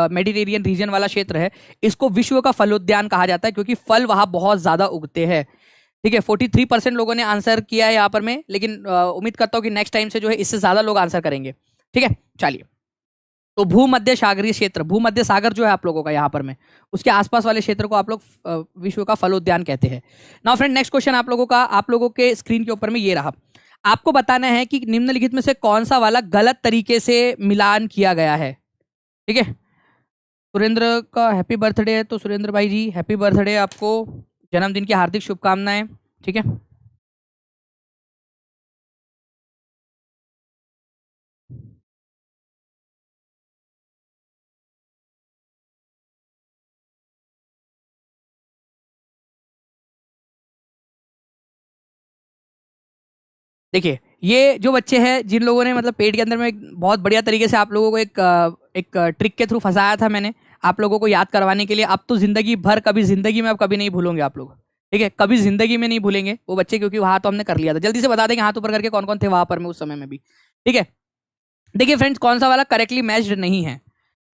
Speaker 1: मेडिटेरियन रीजन वाला क्षेत्र है, इसको विश्व का फलोद्यान कहा जाता है, क्योंकि फल वहां बहुत ज्यादा उगते हैं, ठीक है। 43% लोगों ने आंसर किया है यहाँ पर में, लेकिन उम्मीद करता हूँ कि नेक्स्ट टाइम से जो है इससे ज्यादा लोग आंसर करेंगे, ठीक है। चलिए, तो भूमध्य सागरीय क्षेत्र, भूमध्य सागर जो है आप लोगों का यहाँ पर में, उसके आसपास वाले क्षेत्र को आप लोग विश्व का फलोद्यान कहते हैं। नाउ फ्रेंड, नेक्स्ट क्वेश्चन आप लोगों का, आप लोगों के स्क्रीन के ऊपर में ये रहा। आपको बताना है कि निम्नलिखित में से कौन सा वाला गलत तरीके से मिलान किया गया है, ठीक है। सुरेंद्र का हैप्पी बर्थडे है, तो सुरेंद्र भाई जी हैप्पी बर्थडे, आपको जन्मदिन की हार्दिक शुभकामनाएं, ठीक है। देखिए, ये जो बच्चे हैं जिन लोगों ने मतलब पेट के अंदर में बहुत बढ़िया तरीके से आप लोगों को एक ट्रिक के थ्रू फंसाया था मैंने, आप लोगों को याद करवाने के लिए, अब तो जिंदगी भर, कभी जिंदगी में अब कभी नहीं भूलोगे आप लोग, ठीक है, कभी जिंदगी में नहीं भूलेंगे वो बच्चे, क्योंकि वहां तो हमने कर लिया था। जल्दी से बता देंगे हाथ ऊपर करके कौन कौन थे वहां पर में उस समय में भी, ठीक है। देखिए फ्रेंड्स, कौन सा वाला करेक्टली मैच्ड नहीं है।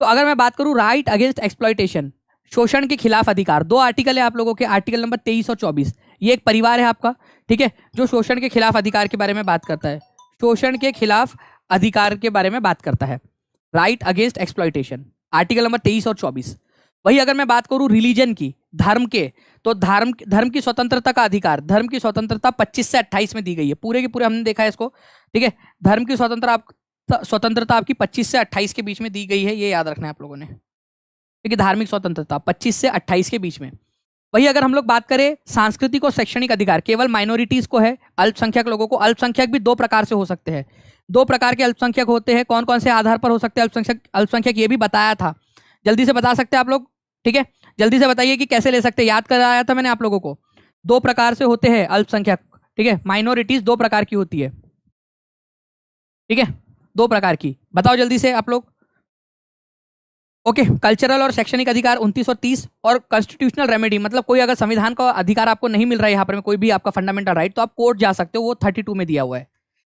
Speaker 1: तो अगर मैं बात करूं राइट अगेंस्ट एक्सप्लॉइटेशन, शोषण के खिलाफ अधिकार, 2 आर्टिकल है आप लोगों के, आर्टिकल नंबर 23 और 24। ये एक परिवार है आपका, ठीक है, जो शोषण के खिलाफ अधिकार के बारे में बात करता है, शोषण के खिलाफ अधिकार के बारे में बात करता है, right against exploitation, article number 23 और 24। वही अगर मैं बात करूं रिलीजन की, धर्म के, तो धर्म की स्वतंत्रता का अधिकार, धर्म की स्वतंत्रता 25 से 28 में दी गई है, पूरे के पूरे हमने देखा है इसको, ठीक है। धर्म की स्वतंत्रता आपकी 25 से 28 के बीच में दी गई है, ये याद रखना है आप लोगों ने, ठीक है। धार्मिक स्वतंत्रता 25 से 28 के बीच में। वही अगर हम लोग बात करें सांस्कृतिक और शैक्षणिक अधिकार, केवल माइनॉरिटीज को है, अल्पसंख्यक लोगों को। अल्पसंख्यक भी 2 प्रकार से हो सकते हैं, 2 प्रकार के अल्पसंख्यक होते हैं, कौन कौन से आधार पर हो सकते हैं अल्पसंख्यक ये भी बताया था, जल्दी से बता सकते हैं आप लोग, ठीक है। जल्दी से बताइए कि कैसे ले सकते हैं, याद कराया था मैंने आप लोगों को। 2 प्रकार से होते हैं अल्पसंख्यक, ठीक है, माइनॉरिटीज 2 प्रकार की होती है, ठीक है, 2 प्रकार की, बताओ जल्दी से आप लोग। ओके, कल्चरल और शैक्षणिक अधिकार 29 और 30, और कॉन्स्टिट्यूशनल रेमेडी, मतलब कोई अगर संविधान का अधिकार आपको नहीं मिल रहा है यहाँ पर में, कोई भी आपका फंडामेंटल राइट, तो आप कोर्ट जा सकते हो, वो 32 में दिया हुआ है।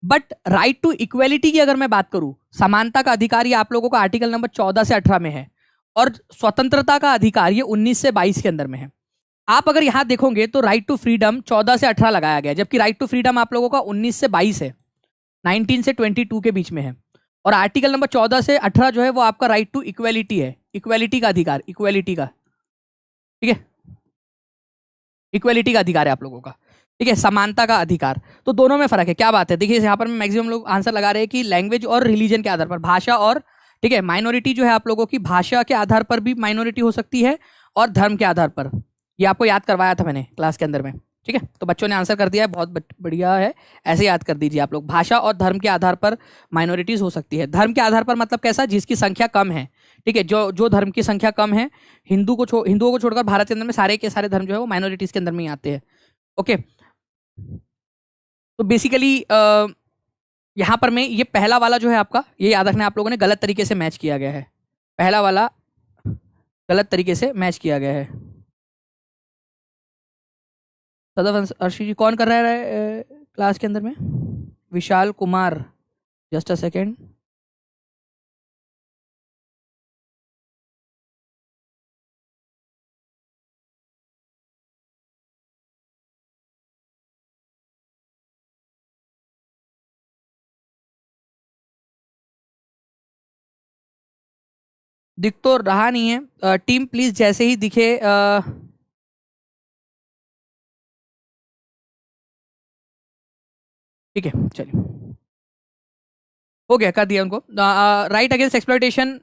Speaker 1: बट राइट टू इक्वेलिटी की अगर मैं बात करूं, समानता का अधिकार, ये आप लोगों का आर्टिकल नंबर 14 से 18 में है, और स्वतंत्रता का अधिकार ये 19 से 22 के अंदर में है। आप अगर यहां देखोगे तो राइट टू फ्रीडम 14 से 18 लगाया गया, जबकि राइट टू फ्रीडम आप लोगों का 19 से 22 है, 19 से 22 के बीच में है। और आर्टिकल नंबर 14 से 18 जो है वो आपका राइट टू इक्वेलिटी है, इक्वेलिटी का अधिकार, इक्वेलिटी का, ठीक है, इक्वेलिटी का अधिकार है आप लोगों का, ठीक है, समानता का अधिकार। तो दोनों में फर्क है, क्या बात है, देखिए यहाँ पर मैक्सिमम लोग आंसर लगा रहे हैं कि लैंग्वेज और रिलीजन के आधार पर, भाषा और, ठीक है, माइनॉरिटी जो है आप लोगों की भाषा के आधार पर भी माइनॉरिटी हो सकती है और धर्म के आधार पर, ये आपको याद करवाया था मैंने क्लास के अंदर में, ठीक है। तो बच्चों ने आंसर कर दिया है, बहुत बढ़िया है, ऐसे याद कर दीजिए आप लोग। भाषा और धर्म के आधार पर माइनॉरिटीज हो सकती है। धर्म के आधार पर मतलब कैसा, जिसकी संख्या कम है, ठीक है, जो जो धर्म की संख्या कम है, हिंदुओं को छोड़कर भारत के अंदर में सारे के सारे धर्म जो है वो माइनॉरिटीज के अंदर में ही आते हैं। ओके, तो बेसिकली यहाँ पर मैं ये पहला वाला जो है आपका, ये याद रखना है आप लोगों ने, गलत तरीके से मैच किया गया है, पहला वाला गलत तरीके से मैच किया गया है। सदफ अर्शी जी कौन कर रहा है क्लास के अंदर में? Vishal Kumar, just a second. दिख तो रहा नहीं है, टीम प्लीज जैसे ही दिखे ठीक है, चलिए हो गया, कर दिया उनको। Right against exploitation,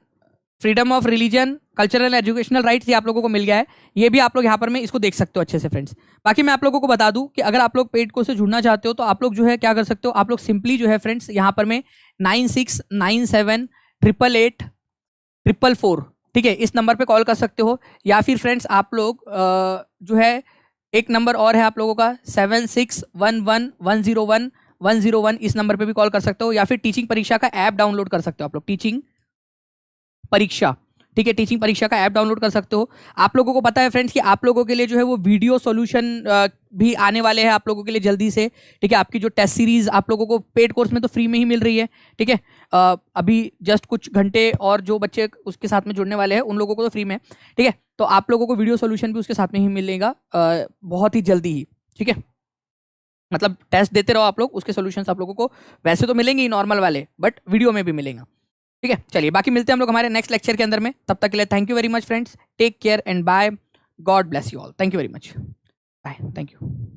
Speaker 1: freedom of religion, cultural educational rights, ये आप लोगों को मिल गया है। ये भी आप लोग यहाँ पर में इसको देख सकते हो अच्छे से फ्रेंड्स। बाकी मैं आप लोगों को बता दूं कि अगर आप लोग पेड कोर्स से जुड़ना चाहते हो तो आप लोग जो है क्या कर सकते हो, आप लोग सिंपली जो है फ्रेंड्स यहाँ पर में 96978844, ठीक है, इस नंबर पे कॉल कर सकते हो, या फिर फ्रेंड्स आप लोग जो है एक नंबर और है आप लोगों का 7611101101, इस नंबर पे भी कॉल कर सकते हो, या फिर टीचिंग परीक्षा का ऐप डाउनलोड कर सकते हो आप लोग, टीचिंग परीक्षा, ठीक है, टीचिंग परीक्षा का ऐप डाउनलोड कर सकते हो। आप लोगों को पता है फ्रेंड्स कि आप लोगों के लिए जो है वो वीडियो सॉल्यूशन भी आने वाले हैं आप लोगों के लिए जल्दी से, ठीक है। आपकी जो टेस्ट सीरीज आप लोगों को पेड कोर्स में तो फ्री में ही मिल रही है, ठीक है, अभी जस्ट कुछ घंटे और जो बच्चे उसके साथ में जुड़ने वाले हैं उन लोगों को तो फ्री में, ठीक है। तो आप लोगों को वीडियो सॉल्यूशन भी उसके साथ में ही मिलेगा बहुत ही जल्दी ही, ठीक है। मतलब टेस्ट देते रहो आप लोग, उसके सॉल्यूशंस आप लोगों को वैसे तो मिलेंगे ही नॉर्मल वाले, बट वीडियो में भी मिलेगा, ठीक है। चलिए बाकी मिलते हैं हम लोग हमारे नेक्स्ट लेक्चर के अंदर में, तब तक के लिए thank you very much friends, take care and bye, God bless you all, thank you very much, bye, thank you.